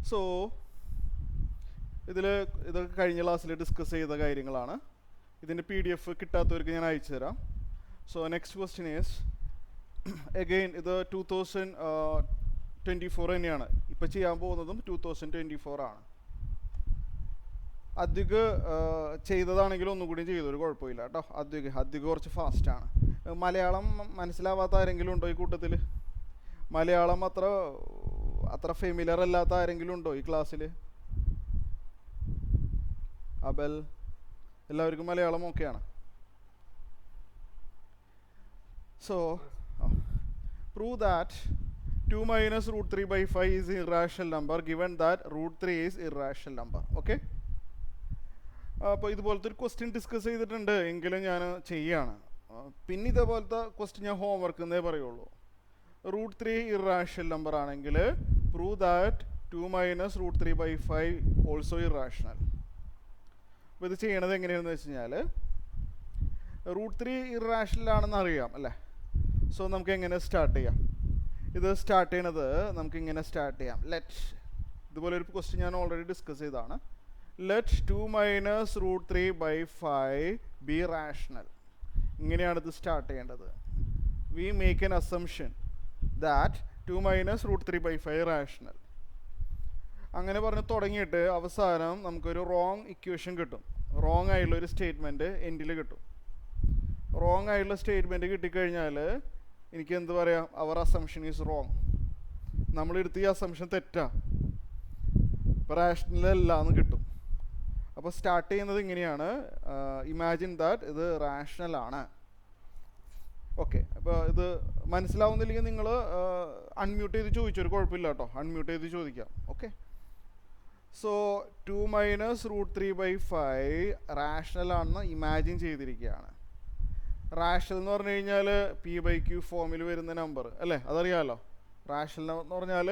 So ഇതൊക്കെ കഴിഞ്ഞ ക്ലാസ്സിൽ ഡിസ്കസ് ചെയ്ത കാര്യങ്ങളാണ്. ഇതിൻ്റെ PDF കിട്ടാത്തവർക്ക് ഞാൻ അയച്ചു തരാം. So next question is again ഇത് 2024 തന്നെയാണ്. ഇപ്പോൾ ചെയ്യാൻ പോകുന്നതും 2024 ആണ്. അധിക ചെയ്തതാണെങ്കിലും ഒന്നുകൂടി ചെയ്തൊരു കുഴപ്പമില്ല കേട്ടോ. അധിക കുറച്ച് ഫാസ്റ്റാണ്. മലയാളം മനസ്സിലാവാത്ത ആരെങ്കിലും ഉണ്ടോ ഈ കൂട്ടത്തിൽ? മലയാളം അത്ര ഫെമിലിയർ അല്ലാത്ത ആരെങ്കിലും ഉണ്ടോ ഈ ക്ലാസ്സിൽ? അബൽ, എല്ലാവർക്കും മലയാളം ഓക്കെയാണ്? So prove that 2 minus root 3 by 5 is irrational number given that root 3 is irrational number. Okay? അപ്പോൾ ഇതുപോലത്തെ ഒരു ക്വസ്റ്റ്യൻ ഡിസ്കസ് ചെയ്തിട്ടുണ്ട് എങ്കിലും ഞാൻ ചെയ്യാണ്. പിന്നെ ഇതേപോലത്തെ ക്വസ്റ്റ്യൻ ഞാൻ ഹോംവർക്ക് എന്നേ പറയുള്ളൂ. റൂട്ട് 3 ഇറാഷണൽ നമ്പർ ആണെങ്കിൽ prove that 2 minus root 3 by 5 also irrational. അപ്പോൾ ഇത് ചെയ്യണത് എങ്ങനെയാണെന്ന് വെച്ച് കഴിഞ്ഞാൽ റൂട്ട് 3 ഇറാഷണൽ ആണെന്ന് അറിയാം അല്ലേ? സോ നമുക്ക് എങ്ങനെ സ്റ്റാർട്ട് ചെയ്യാം? ഇത് സ്റ്റാർട്ട് ചെയ്യണത് നമുക്ക് ഇങ്ങനെ സ്റ്റാർട്ട് ചെയ്യാം. ഇതുപോലെ ഒരു ക്വസ്റ്റ്യൻ ഞാൻ ഓൾറെഡി ഡിസ്കസ് ചെയ്തതാണ്. Let 2 minus root 3 by 5 be rational. ഇങ്ങനെയാണ് ഇത് സ്റ്റാർട്ട് ചെയ്യേണ്ടത്. We make an assumption that 2 minus root 3 by 5 rational. അങ്ങനെ പറഞ്ഞ് തുടങ്ങിയിട്ട് അവസാനം നമുക്കൊരു റോങ് ഇക്വേഷൻ കിട്ടും. റോങ് ആയിട്ടുള്ള ഒരു സ്റ്റേറ്റ്മെൻറ്റ് എൻഡിൽ കിട്ടും. റോങ് ആയിട്ടുള്ള സ്റ്റേറ്റ്മെൻറ്റ് കിട്ടിക്കഴിഞ്ഞാൽ എനിക്ക് എന്ത് പറയാം? Our assumption is wrong. നമ്മളെടുത്ത് ഈ അസംഷൻ തെറ്റാ, ഇപ്പോൾ റാഷണലല്ല എന്ന് കിട്ടും. അപ്പോൾ സ്റ്റാർട്ട് ചെയ്യുന്നത് ഇങ്ങനെയാണ്. ഇമാജിൻ ദാറ്റ് ഇത് റാഷണൽ ആണ്. ഓക്കെ, അപ്പോൾ ഇത് മനസ്സിലാവുന്നില്ലെങ്കിൽ നിങ്ങൾ അൺമ്യൂട്ട് ചെയ്ത് ചോദിച്ചൊരു കുഴപ്പമില്ല കേട്ടോ. അൺമ്യൂട്ട് ചെയ്ത് ചോദിക്കാം. Okay, so 2 minus root 3 by 5 rational ആണെന്ന് ഇമാജിൻ ചെയ്തിരിക്കുകയാണ്. റാഷണൽ എന്ന് പറഞ്ഞു കഴിഞ്ഞാൽ P/Q ഫോമിൽ വരുന്ന നമ്പർ അല്ലേ? അതറിയാമല്ലോ. റാഷണൽ എന്ന് പറഞ്ഞാൽ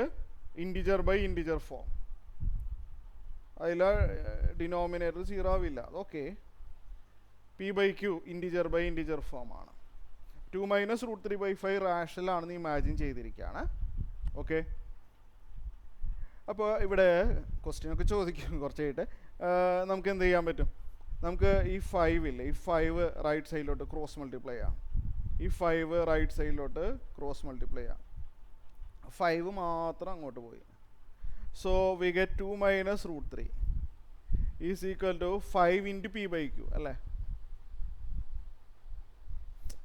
ഇൻറ്റിജർ ബൈ ഇൻറ്റിജർ ഫോം. അതിൽ ഡിനോമിനേറ്റർ 0 ആവില്ല. Okay, P/Q integer by integer ഫോമാണ്. 2 മൈനസ് റൂട്ട് 3 by 5 റാഷണൽ ആണെന്ന് ഇമാജിൻ ചെയ്തിരിക്കുകയാണ്. ഓക്കെ, അപ്പോൾ ഇവിടെ ക്വസ്റ്റ്യനൊക്കെ ചോദിക്കും കുറച്ചായിട്ട്. നമുക്ക് എന്ത് ചെയ്യാൻ പറ്റും? നമുക്ക് ഈ 5 ഇല്ലേ, ഈ 5 റൈറ്റ് സൈഡിലോട്ട് ക്രോസ് മൾട്ടിപ്ലൈ ചെയ്യാം. ഈ 5 റൈറ്റ് സൈഡിലോട്ട് ക്രോസ് മൾട്ടിപ്ലൈ ചെയ്യാം. 5 മാത്രം അങ്ങോട്ട് പോയി. So we get 2 minus root 3 is equal to 5 into P/Q അല്ലേ?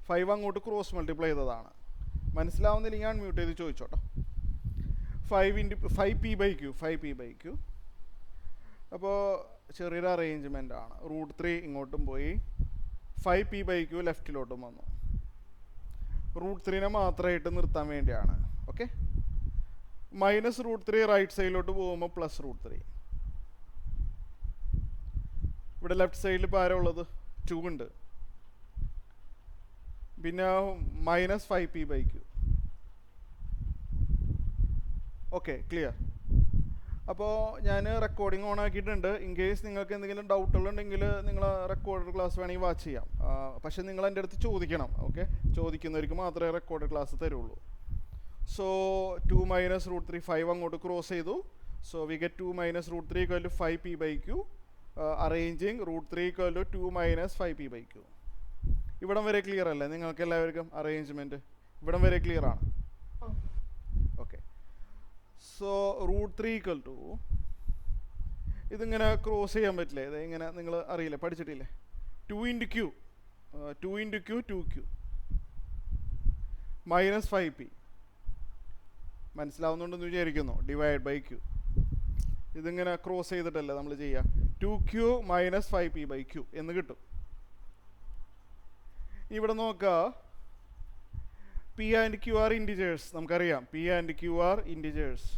5 അങ്ങോട്ട് ക്രോസ് മൾട്ടിപ്ലൈ ചെയ്തതാണ്. മനസ്സിലാവുന്നില്ലെങ്കിൽ ഞാൻ മ്യൂട്ട് ചെയ്ത് ചോദിച്ചോട്ടോ. 5 P/Q. അപ്പോൾ ചെറിയൊരു അറേഞ്ച്മെൻ്റ് ആണ്. റൂട്ട് 3 ഇങ്ങോട്ടും പോയി, 5 P/Q ലെഫ്റ്റിലോട്ടും വന്നു. റൂട്ട് 3നെ മാത്രമായിട്ട് നിർത്താൻ വേണ്ടിയാണ്. ഓക്കെ, മൈനസ് റൂട്ട് 3 റൈറ്റ് സൈഡിലോട്ട് പോകുമ്പോൾ പ്ലസ് റൂട്ട് 3. ഇവിടെ ലെഫ്റ്റ് സൈഡിൽ ഇപ്പോൾ ആരാ ഉള്ളത്? 2 ഉണ്ട്. പിന്നെ മൈനസ് 5 P/Q. Okay, clear? അപ്പോൾ ഞാൻ റെക്കോർഡിംഗ് ഓൺ ആക്കിയിട്ടുണ്ട്. ഇൻ കേസ് നിങ്ങൾക്ക് എന്തെങ്കിലും ഡൗട്ടുകളുണ്ടെങ്കിൽ നിങ്ങൾ റെക്കോർഡ് ക്ലാസ് വേണമെങ്കിൽ വാച്ച് ചെയ്യാം. പക്ഷേ നിങ്ങൾ എൻ്റെ അടുത്ത് ചോദിക്കണം. ഓക്കെ, ചോദിക്കുന്നവർക്ക് മാത്രമേ റെക്കോർഡ് ക്ലാസ് തരുള്ളൂ. സോ 2 മൈനസ് റൂട്ട് 3 5 അങ്ങോട്ട് ക്രോസ് ചെയ്തു. So we get 2 minus root 3 equal to 5 P/Q. Arranging root 3 equal to 2 minus 5 P/Q. ഇവിടം വരെ ക്ലിയർ അല്ലേ നിങ്ങൾക്ക് എല്ലാവർക്കും? അറേഞ്ച്മെൻറ്റ് ഇവിടം വരെ ക്ലിയർ ആണ്? Okay, so root 3 equal to ഇതിങ്ങനെ ക്രോസ് ചെയ്യാൻ പറ്റില്ലേ? ഇത് ഇങ്ങനെ നിങ്ങൾ അറിയില്ലേ, പഠിച്ചിട്ടില്ലേ? 2 into Q 2Q minus 5P. മനസ്സിലാവുന്നുണ്ടെന്ന് വിചാരിക്കുന്നു. Divide by Q. ഇതിങ്ങനെ ക്രോസ് ചെയ്തിട്ടല്ലേ നമ്മൾ ചെയ്യുക. 2Q മൈനസ് 5P/Q എന്ന് കിട്ടും. ഇവിടെ നോക്കുക, P and Q are integers. നമുക്കറിയാം P and Q are integers.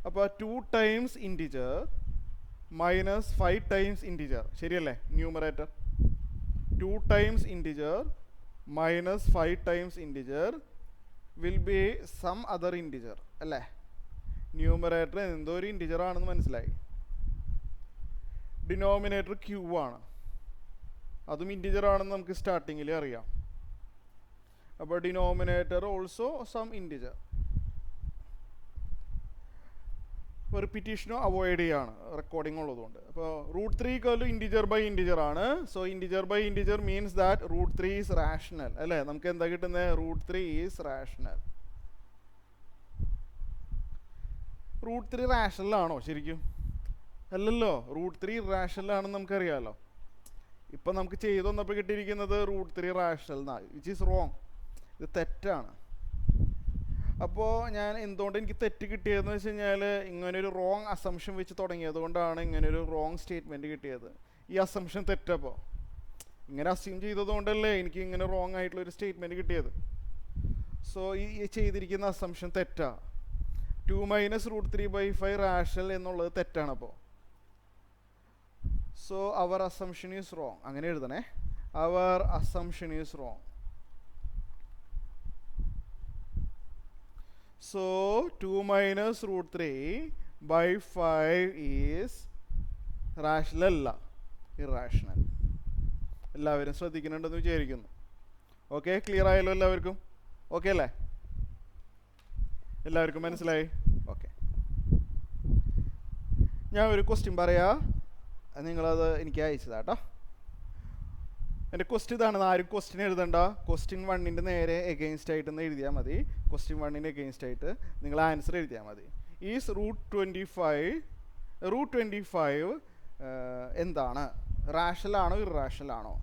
അപ്പോൾ 2 times integer minus 5 times integer, ശരിയല്ലേ? Numerator 2 times integer minus 5 times integer will be some other integer അല്ലേ? ന്യൂമറേറ്റർ എന്തോ ഒരു ഇൻറ്റിജർ ആണെന്ന് മനസ്സിലായി. ഡിനോമിനേറ്റർ Q ആണ്, അതും ഇൻറ്റിജർ ആണെന്ന് നമുക്ക് സ്റ്റാർട്ടിങ്ങിൽ അറിയാം. അപ്പോൾ ഡിനോമിനേറ്റർ ഓൾസോ സം ഇൻറ്റിജർ. അപ്പോൾ അപ്പോൾ റിപ്പീറ്റേഷനും അവോയ്ഡ് ചെയ്യാണ് റെക്കോർഡിംഗ് ഉള്ളതുകൊണ്ട്. അപ്പോൾ √3 equal to integer by integer ആണ്. So integer by integer means that √3 is rational അല്ലേ. നമുക്ക് എന്താ കിട്ടുന്നത്? √3 ഈസ് റാഷണൽ. √3 റാഷണലാണോ ശരിക്കും? അല്ലല്ലോ, √3 ഇറാഷണലാണെന്ന് നമുക്കറിയാമല്ലോ. ഇപ്പം നമുക്ക് ചെയ്തു വന്നപ്പോൾ കിട്ടിയിരിക്കുന്നത് √3 റാഷണൽ എന്നാണ്, വിച്ച് ഈസ് റോങ്. ഇത് തെറ്റാണ്. അപ്പോൾ ഞാൻ എന്തുകൊണ്ട് എനിക്ക് തെറ്റ് കിട്ടിയതെന്ന് വെച്ച് കഴിഞ്ഞാൽ ഇങ്ങനൊരു റോങ് അസംഷൻ വെച്ച് തുടങ്ങിയത് കൊണ്ടാണ് ഇങ്ങനൊരു റോങ് സ്റ്റേറ്റ്മെൻറ്റ് കിട്ടിയത്. ഈ അസംഷൻ തെറ്റപ്പോൾ ഇങ്ങനെ അസ്യൂം ചെയ്തതുകൊണ്ടല്ലേ എനിക്ക് ഇങ്ങനെ റോങ് ആയിട്ടുള്ളൊരു സ്റ്റേറ്റ്മെൻറ്റ് കിട്ടിയത്. സോ ഈ ചെയ്തിരിക്കുന്ന അസംഷൻ തെറ്റാ. 2 - √3/5 റാഷണൽ എന്നുള്ളത് തെറ്റാണ്. അപ്പോൾ so our assumption is wrong. അങ്ങനെ എഴുതണേ, our assumption is wrong. So 2 - √3/5 is rational അല്ല, irrational. എല്ലാവരും ശ്രദ്ധിക്കുന്നുണ്ടെന്ന് വിചാരിക്കുന്നു. ഓക്കെ, ക്ലിയർ ആയല്ലോ എല്ലാവർക്കും? ഓക്കെ അല്ലേ? എല്ലാവർക്കും മനസ്സിലായി? ഓക്കെ, ഞാൻ ഒരു ക്വസ്റ്റ്യൻ പറയാം, നിങ്ങളത് എനിക്ക് അയച്ചതാട്ടോ. എൻ്റെ ക്വസ്റ്റ്യൻ ഇതാണ്. ആരും ക്വസ്റ്റ്യൻ എഴുതണ്ട. ക്വസ്റ്റ്യൻ 1ൻ്റെ നേരെ എഗെയിൻസ്റ്റ് ആയിട്ടൊന്ന് എഴുതിയാൽ മതി. ക്വസ്റ്റ്യൻ 1ൻ്റെ എഗെയിൻസ്റ്റ് ആയിട്ട് നിങ്ങൾ ആൻസർ എഴുതിയാൽ മതി. ഈസ് √25 എന്താണ്? റാഷണലാണോ ഇറാഷണലാണോ?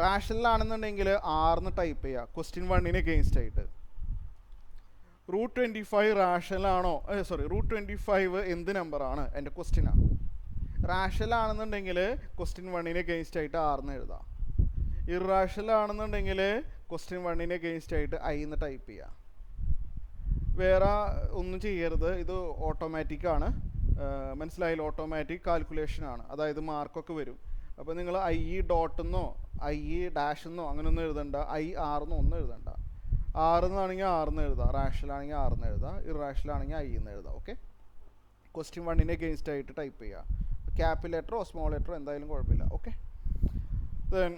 റാഷണലാണെന്നുണ്ടെങ്കിൽ ആർന്ന് ടൈപ്പ് ചെയ്യുക ക്വസ്റ്റ്യൻ 1ന് എഗെയിൻസ്റ്റ് ആയിട്ട്. √25 റാഷണലാണോ, √25 എന്ത് നമ്പറാണ്? എൻ്റെ ക്വസ്റ്റ്യനാണ്. റാഷണലാണെന്നുണ്ടെങ്കിൽ ക്വസ്റ്റ്യൻ 1ന് എഗെയിൻസ്റ്റ് ആയിട്ട് ആർന്ന് എഴുതാം. ഇറാഷണൽ ആണെന്നുണ്ടെങ്കിൽ ക്വസ്റ്റ്യൻ 1ന് എഗെയിൻസ്റ്റ് ആയിട്ട് ഐ എന്ന് ടൈപ്പ് ചെയ്യുക. വേറെ ഒന്നും ചെയ്യരുത്. ഇത് ഓട്ടോമാറ്റിക്കാണ്, മനസ്സിലായില്ല? ഓട്ടോമാറ്റിക് കാൽക്കുലേഷനാണ്. അതായത് മാർക്കൊക്കെ വരും. അപ്പോൾ നിങ്ങൾ ഐ ഡോട്ടെന്നോ ഐ ഡാഷെന്നോ അങ്ങനെയൊന്നും എഴുതണ്ട. ഐ ആർന്നോ ഒന്നും എഴുതണ്ട. ആർന്നാണെങ്കിൽ ആർന്ന് എഴുതാം, റാഷണൽ ആണെങ്കിൽ ആർന്ന് എഴുതാം, ഇറാഷണൽ ആണെങ്കിൽ ഐ എന്ന് എഴുതാം. ഓക്കെ, ക്വസ്റ്റ്യൻ 1ന് എഗെയിൻസ്റ്റ് ആയിട്ട് ടൈപ്പ് ചെയ്യുക. ക്യാപിറ്റൽ ലെറ്ററോ സ്മോൾ ലെറ്ററോ എന്തായാലും കുഴപ്പമില്ല. Okay, then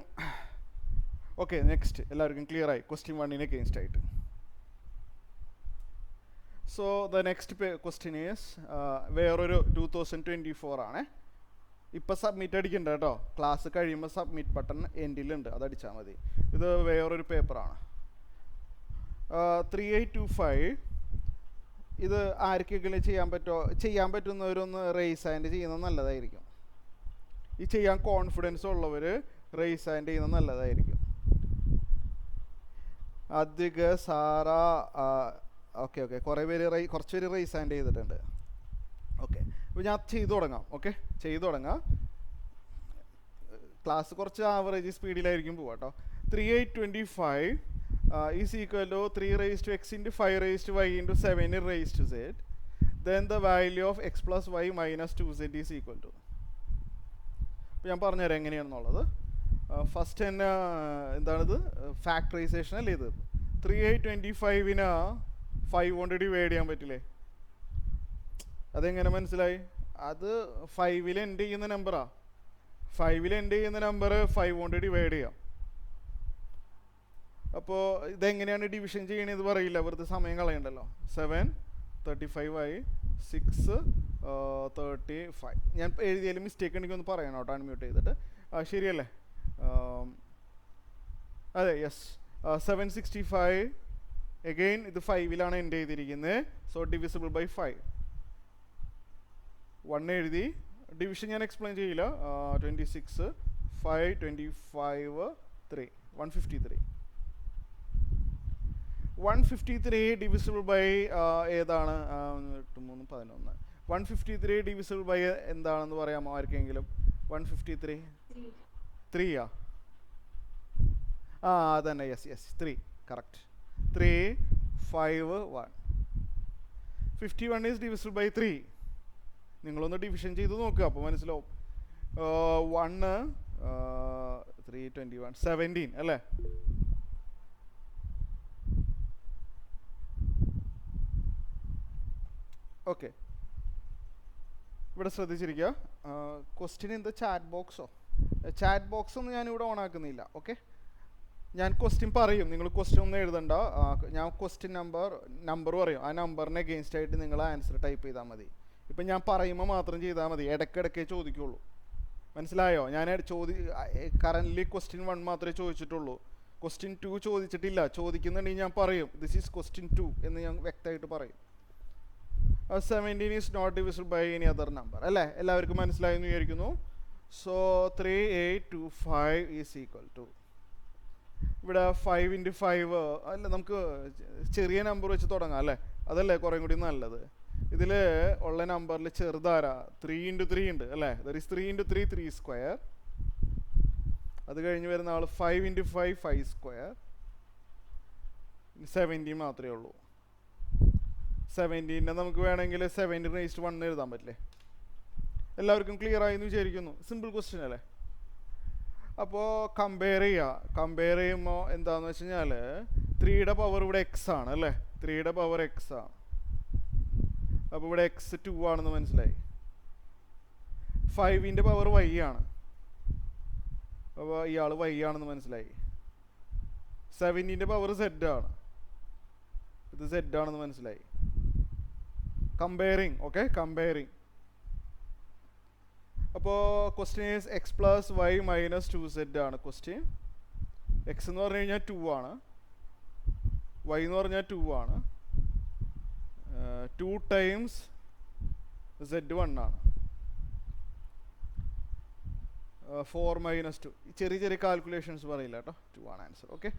okay, next. എല്ലാവർക്കും ക്ലിയർ ആയി ക്വസ്റ്റ്യൻ 1ന് എഗെയിൻസ്റ്റ് ആയിട്ട്? So the next question is വേറൊരു 2024 ആണ്. ഇപ്പം സബ്മിറ്റ് അടിക്കണ്ട കേട്ടോ, ക്ലാസ് കഴിയുമ്പോൾ സബ്മിറ്റ് ബട്ടൺ എൻഡിലുണ്ട്, അതടിച്ചാൽ മതി. ഇത് വേറൊരു പേപ്പറാണ്. 3825. ഇത് ആർക്കെങ്കിലും ചെയ്യാൻ പറ്റുന്നവരൊന്ന് റേസ് ഹാൻഡ് ചെയ്യുന്നത് നല്ലതായിരിക്കും. ഈ ചെയ്യാൻ കോൺഫിഡൻസ് ഉള്ളവർ റേസ് ഹാൻഡ് ചെയ്യുന്നത് നല്ലതായിരിക്കും. അധിക സാറ, ഓക്കെ കുറച്ച് പേര് റേസ് ഹാൻഡ് ചെയ്തിട്ടുണ്ട്. ഓക്കെ, അപ്പോൾ ഞാൻ ചെയ്തു തുടങ്ങാം. ഓക്കെ, ചെയ്തു തുടങ്ങാം. ക്ലാസ് കുറച്ച് ആവറേജ് സ്പീഡിലായിരിക്കും പോവാം കേട്ടോ. 3825 is equal to 3 raised to x into 5 raised to y into 7 raised to z. Then the value of x plus y minus 2z is equal to. അപ്പോൾ ഞാൻ പറഞ്ഞുതരാം എങ്ങനെയാണെന്നുള്ളത്. ഫസ്റ്റ് തന്നെ എന്താണിത്? ഫാക്ടറൈസേഷൻ അല്ലേ ഇത്? 3825ന് 5 കൊണ്ട് ഡിവൈഡ് ചെയ്യാൻ പറ്റില്ലേ? അതെങ്ങനെ മനസ്സിലായി? അത് 5ൽ എൻഡ് ചെയ്യുന്ന നമ്പറാണ്. 5ൽ എൻഡ് ചെയ്യുന്ന നമ്പർ 5 കൊണ്ട് ഡിവൈഡ് ചെയ്യാം. അപ്പോൾ ഇതെങ്ങനെയാണ് ഡിവിഷൻ ചെയ്യണത് പറയില്ല, വെറുതെ സമയം കളയണ്ടല്ലോ. 7 35 ആയി, 6 35. ഞാൻ എഴുതിയാലും മിസ്റ്റേക്ക് ഉണ്ടെങ്കിൽ ഒന്ന് പറയണം കേട്ടോ, അൺമ്യൂട്ട് ചെയ്തിട്ട്. ശരിയല്ലേ? അതെ, യെസ്. 765. എഗെയിൻ ഇത് 5ലാണ് എൻഡ് ചെയ്തിരിക്കുന്നത്. So divisible by 5. 1 എഴുതി. ഡിവിഷൻ ഞാൻ എക്സ്പ്ലെയിൻ ചെയ്യില്ല. 26 5 25 3 153. 153 ഡിവിസിബിൾ ബൈ ഏതാണ്? 8 3 11. 153 ഡിവിസിബിൾ ബൈ എന്താണെന്ന് പറയാമോ ആർക്കെങ്കിലും? 153 3യാ? അതന്നെ, yes 3, correct. 3 5 1. 51 is divisible by 3. നിങ്ങളൊന്ന് ഡിവിഷൻ ചെയ്ത് നോക്കുക, അപ്പോൾ മനസ്സിലാവും. 1 3 21 17 അല്ലേ? ഓക്കെ, ഇവിടെ ശ്രദ്ധിച്ചിരിക്കുക. ക്വസ്റ്റ്യൻ ഇൻ ദ ചാറ്റ് ബോക്സോ? ചാറ്റ് ബോക്സ് ഒന്നും ഞാനിവിടെ ഓൺ ആക്കുന്നില്ല. ഓക്കെ, ഞാൻ ക്വസ്റ്റ്യൻ പറയും, നിങ്ങൾ ക്വസ്റ്റ്യൻ ഒന്നും എഴുതണ്ട. ഞാൻ ക്വസ്റ്റ്യൻ നമ്പർ പറയും. ആ നമ്പറിന് എഗെയിൻസ്റ്റ് ആയിട്ട് നിങ്ങൾ ആൻസർ ടൈപ്പ് ചെയ്താൽ മതി. ഇപ്പം ഞാൻ പറയുമ്പോൾ മാത്രം ചെയ്താൽ മതി, ഇടയ്ക്കിടയ്ക്കേ ചോദിക്കുള്ളൂ. മനസ്സിലായോ? ഞാൻ കറൻ്റ്ലി ക്വസ്റ്റ്യൻ 1 മാത്രമേ ചോദിച്ചിട്ടുള്ളൂ, ക്വസ്റ്റ്യൻ 2 ചോദിച്ചിട്ടില്ല. ചോദിക്കുന്നുണ്ടെങ്കിൽ ഞാൻ പറയും ദിസ് ഈസ് ക്വസ്റ്റ്യൻ 2 എന്ന് ഞാൻ വ്യക്തമായിട്ട് പറയും. 17 is not divisible by any other number അല്ലേ? എല്ലാവർക്കും മനസ്സിലായി എന്ന് വിചാരിക്കുന്നു. സോ 3825 ഈസ് ഈക്വൽ ടു, ഇവിടെ 5 × 5 അല്ല, നമുക്ക് ചെറിയ നമ്പർ വെച്ച് തുടങ്ങാം അല്ലേ? അതല്ലേ കുറേ കൂടി നല്ലത്. ഇതിൽ ഉള്ള നമ്പറിൽ ചെറുതാരാ? 3 × 3 ഉണ്ട് അല്ലേ? That is 3 × 3 3 square. അത് കഴിഞ്ഞ് വരുന്ന ആൾ 5 × 5 5 സ്ക്വയർ. 17 മാത്രമേ ഉള്ളൂ. 17നെ നമുക്ക് വേണമെങ്കിൽ 7⁻1 എഴുതാൻ പറ്റില്ലേ? എല്ലാവർക്കും ക്ലിയർ ആയി എന്ന് വിചാരിക്കുന്നു. സിമ്പിൾ ക്വസ്റ്റ്യൻ അല്ലേ? അപ്പോൾ കമ്പയർ ചെയ്യുമ്പോൾ എന്താണെന്ന് വെച്ച് കഴിഞ്ഞാൽ 3യുടെ പവർ ഇവിടെ എക്സ് ആണ് അല്ലേ? 3യുടെ പവർ എക്സ് ആണ്. അപ്പോൾ ഇവിടെ എക്സ് 2 ആണെന്ന് മനസ്സിലായി. 5ൻ്റെ പവർ വൈ ആണ്, അപ്പോൾ ഇയാൾ വൈ ആണെന്ന് മനസ്സിലായി. 7ൻ്റെ പവർ സെഡ് ആണ്, ഇത് സെഡ് ആണെന്ന് മനസ്സിലായി. Comparing, okay, comparing. അപ്പോൾ question is x plus y minus 2z ആണ് ക്വസ്റ്റ്യൻ. എക്സ് എന്ന് പറഞ്ഞു കഴിഞ്ഞാൽ 2 ആണ്, വൈ എന്ന് പറഞ്ഞാൽ 2 ആണ്, 2 ടൈംസ് z 1 ആണ്. 4 - 2, ചെറിയ ചെറിയ കാൽക്കുലേഷൻസ് പറയില്ല കേട്ടോ. 2 ആണ് ആൻസർ. Okay,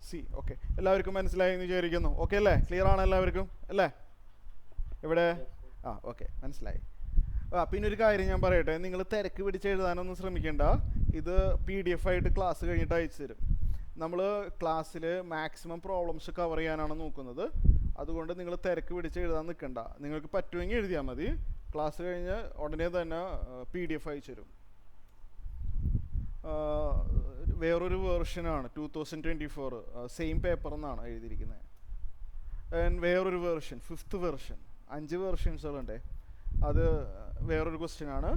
C. ഓക്കെ, എല്ലാവർക്കും മനസ്സിലായി എന്ന് വിചാരിക്കുന്നു. ഓക്കെ അല്ലേ? ക്ലിയർ ആണ് എല്ലാവർക്കും അല്ലേ? ഇവിടെ ഓക്കെ, മനസ്സിലായി. പിന്നെ ഒരു കാര്യം ഞാൻ പറയട്ടെ, നിങ്ങൾ തിരക്ക് പിടിച്ച് എഴുതാനൊന്നും ശ്രമിക്കേണ്ട. ഇത് PDF ആയിട്ട് ക്ലാസ് കഴിഞ്ഞിട്ട് അയച്ചു തരും. നമ്മൾ ക്ലാസ്സിൽ മാക്സിമം പ്രോബ്ലംസ് കവർ ചെയ്യാനാണ് നോക്കുന്നത്. അതുകൊണ്ട് നിങ്ങൾ തിരക്ക് പിടിച്ച് എഴുതാൻ നിൽക്കണ്ട. നിങ്ങൾക്ക് പറ്റുമെങ്കിൽ എഴുതിയാൽ മതി. ക്ലാസ് കഴിഞ്ഞ് ഉടനെ തന്നെ PDF അയച്ചു തരും. വേറൊരു വേർഷനാണ് 2024, സെയിം പേപ്പർ എന്നാണ് എഴുതിയിരിക്കുന്നത്. വേറൊരു വേർഷൻ 5th വേർഷൻ, 5 വേർഷൻസുകളുണ്ട്. അത് വേറൊരു ക്വസ്റ്റ്യൻ ആണ്.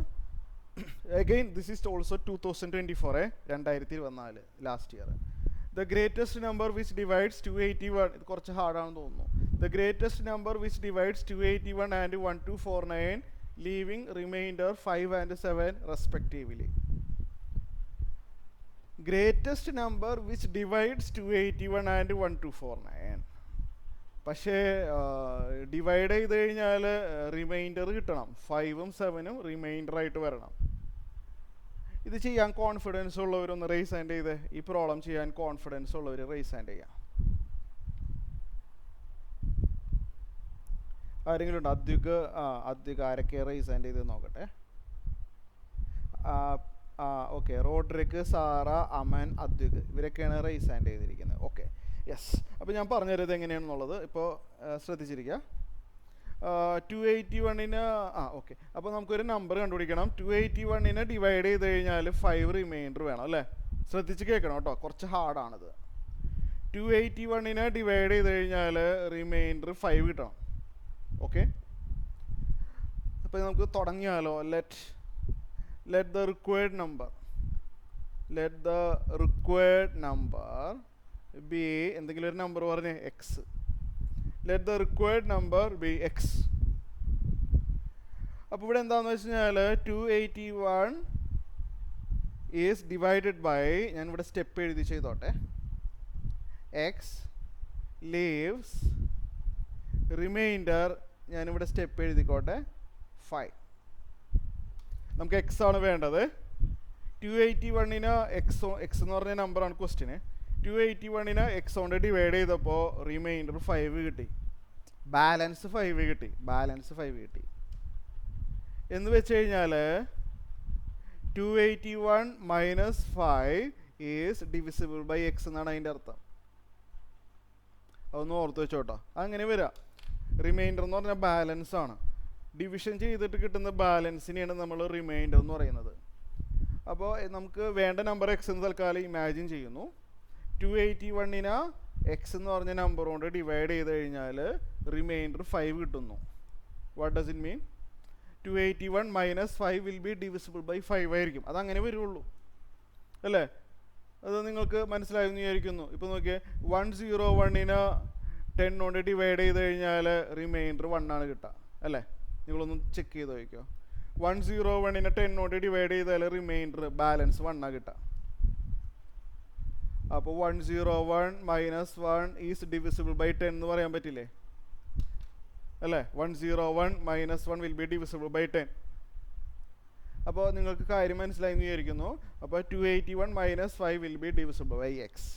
Again this is also 2024, 2024 last year. The greatest number which divides 281, ഇത് കുറച്ച് ഹാർഡാണെന്ന് തോന്നുന്നു. The greatest number which divides 281 and 1249, leaving remainder 5 and 7 respectively. Greatest number which divides 281 and 1249. പക്ഷേ ഡിവൈഡ് ചെയ്ത് കഴിഞ്ഞാൽ റിമൈൻഡർ കിട്ടണം. 5ഉം 7ഉം റിമൈൻഡറായിട്ട് വരണം. ഇത് ചെയ്യാൻ കോൺഫിഡൻസ് ഉള്ളവരൊന്ന് റേസ് ഹാൻഡ് ചെയ്ത്, ഈ പ്രോബ്ലം ചെയ്യാൻ കോൺഫിഡൻസ് ഉള്ളവർ റേസ് ഹാൻഡ് ചെയ്യാം. ആരെങ്കിലും ഉണ്ടോ? അദ്വിക് ആരൊക്കെ റേസ് ഹാൻഡ് ചെയ്ത് നോക്കട്ടെ. Okay, Rodrick, Sara, Aman, Advik, ഇവരൊക്കെയാണ് റേസ് ഹാൻഡ് ചെയ്തിരിക്കുന്നത്. Okay, yes. അപ്പോൾ ഞാൻ പറഞ്ഞുതരുന്നത് എങ്ങനെയാണെന്നുള്ളത് ഇപ്പോൾ ശ്രദ്ധിച്ചിരിക്കുക. 281ന് ഓക്കെ, അപ്പോൾ നമുക്കൊരു നമ്പർ കണ്ടുപിടിക്കണം. 281നെ ഡിവൈഡ് ചെയ്ത് കഴിഞ്ഞാൽ 5 റിമൈൻഡർ വേണം അല്ലേ? ശ്രദ്ധിച്ച് കേൾക്കണം കേട്ടോ, കുറച്ച് ഹാർഡാണിത്. 281നെ ഡിവൈഡ് ചെയ്ത് കഴിഞ്ഞാൽ റിമൈൻഡർ 5 കിട്ടണം. ഓക്കെ, അപ്പോൾ നമുക്ക് തുടങ്ങിയാലോ. let the required number be എന്തെങ്കിലും ഒരു നമ്പർ പറഞ്ഞേ, X. let the required number be x. അപ്പോൾ ഇവിടെ എന്താണെന്ന് വെച്ച് കഴിഞ്ഞാൽ 281 ഈസ് ഡിവൈഡഡ് ബൈ, ഞാനിവിടെ സ്റ്റെപ്പ് എഴുതി ചെയ്തോട്ടെ, എക്സ് ലീവ്സ് റിമൈൻഡർ, ഞാനിവിടെ സ്റ്റെപ്പ് എഴുതിക്കോട്ടെ, 5. നമുക്ക് എക്സ് ആണ് വേണ്ടത്. 281ന് എക്സ് എന്ന് പറഞ്ഞ നമ്പറാണ് ക്വസ്റ്റ്യന്. 281നെ എക്സ് കൊണ്ട് ഡിവൈഡ് ചെയ്തപ്പോൾ റിമൈൻഡർ 5 കിട്ടി, ബാലൻസ് 5 കിട്ടി. എന്ന് വെച്ച് കഴിഞ്ഞാൽ 281 - 5 ഈസ് ഡിവിസിബിൾ ബൈ എക്സ് എന്നാണ് അതിൻ്റെ അർത്ഥം. അതൊന്ന് ഓർത്ത് വെച്ചോട്ടോ. അങ്ങനെ വരാം. റിമൈൻഡർ എന്ന് പറഞ്ഞാൽ ബാലൻസ് ആണ്. ഡിവിഷൻ ചെയ്തിട്ട് കിട്ടുന്ന ബാലൻസിനെയാണ് നമ്മൾ റിമൈൻഡർ എന്ന് പറയുന്നത്. അപ്പോൾ നമുക്ക് വേണ്ട നമ്പർ എക്സ് എന്ന് തൽക്കാലം ഇമാജിൻ ചെയ്യുന്നു. 281നെ എക്സ് എന്ന് പറഞ്ഞ നമ്പർ കൊണ്ട് ഡിവൈഡ് ചെയ്ത് കഴിഞ്ഞാൽ റിമൈൻഡർ 5 കിട്ടുന്നു. What does it mean? 281 - 5 will be divisible by 5 ആയിരിക്കും. അതങ്ങനെ വരുള്ളൂ അല്ലേ? അത് നിങ്ങൾക്ക് മനസ്സിലായെന്ന് വിചാരിക്കുന്നു. ഇപ്പോൾ നോക്കിയേ, 101നെ 10 കൊണ്ട് ഡിവൈഡ് ചെയ്ത് കഴിഞ്ഞാൽ റിമൈൻഡർ 1 ആണ് കിട്ടുക അല്ലേ? നിങ്ങളൊന്ന് ചെക്ക് ചെയ്ത് നോക്കിക്കോ. 101 10 ഡിവൈഡ് ചെയ്താൽ റിമൈൻഡർ ബാലൻസ് 1 കിട്ടുക. അപ്പോൾ 101 മൈനസ് 1 ഈസ് ഡിവിസിബിൾ ബൈ 10 എന്ന് പറയാൻ പറ്റില്ലേ അല്ലേ? 101 മൈനസ് 1 വിൽ ബി ഡിവിസിബിൾ ബൈ 10. അപ്പോൾ നിങ്ങൾക്ക് കാര്യം മനസ്സിലായി എന്ന് വിചാരിക്കുന്നു. അപ്പോൾ 281 മൈനസ് 5 will be divisible by x.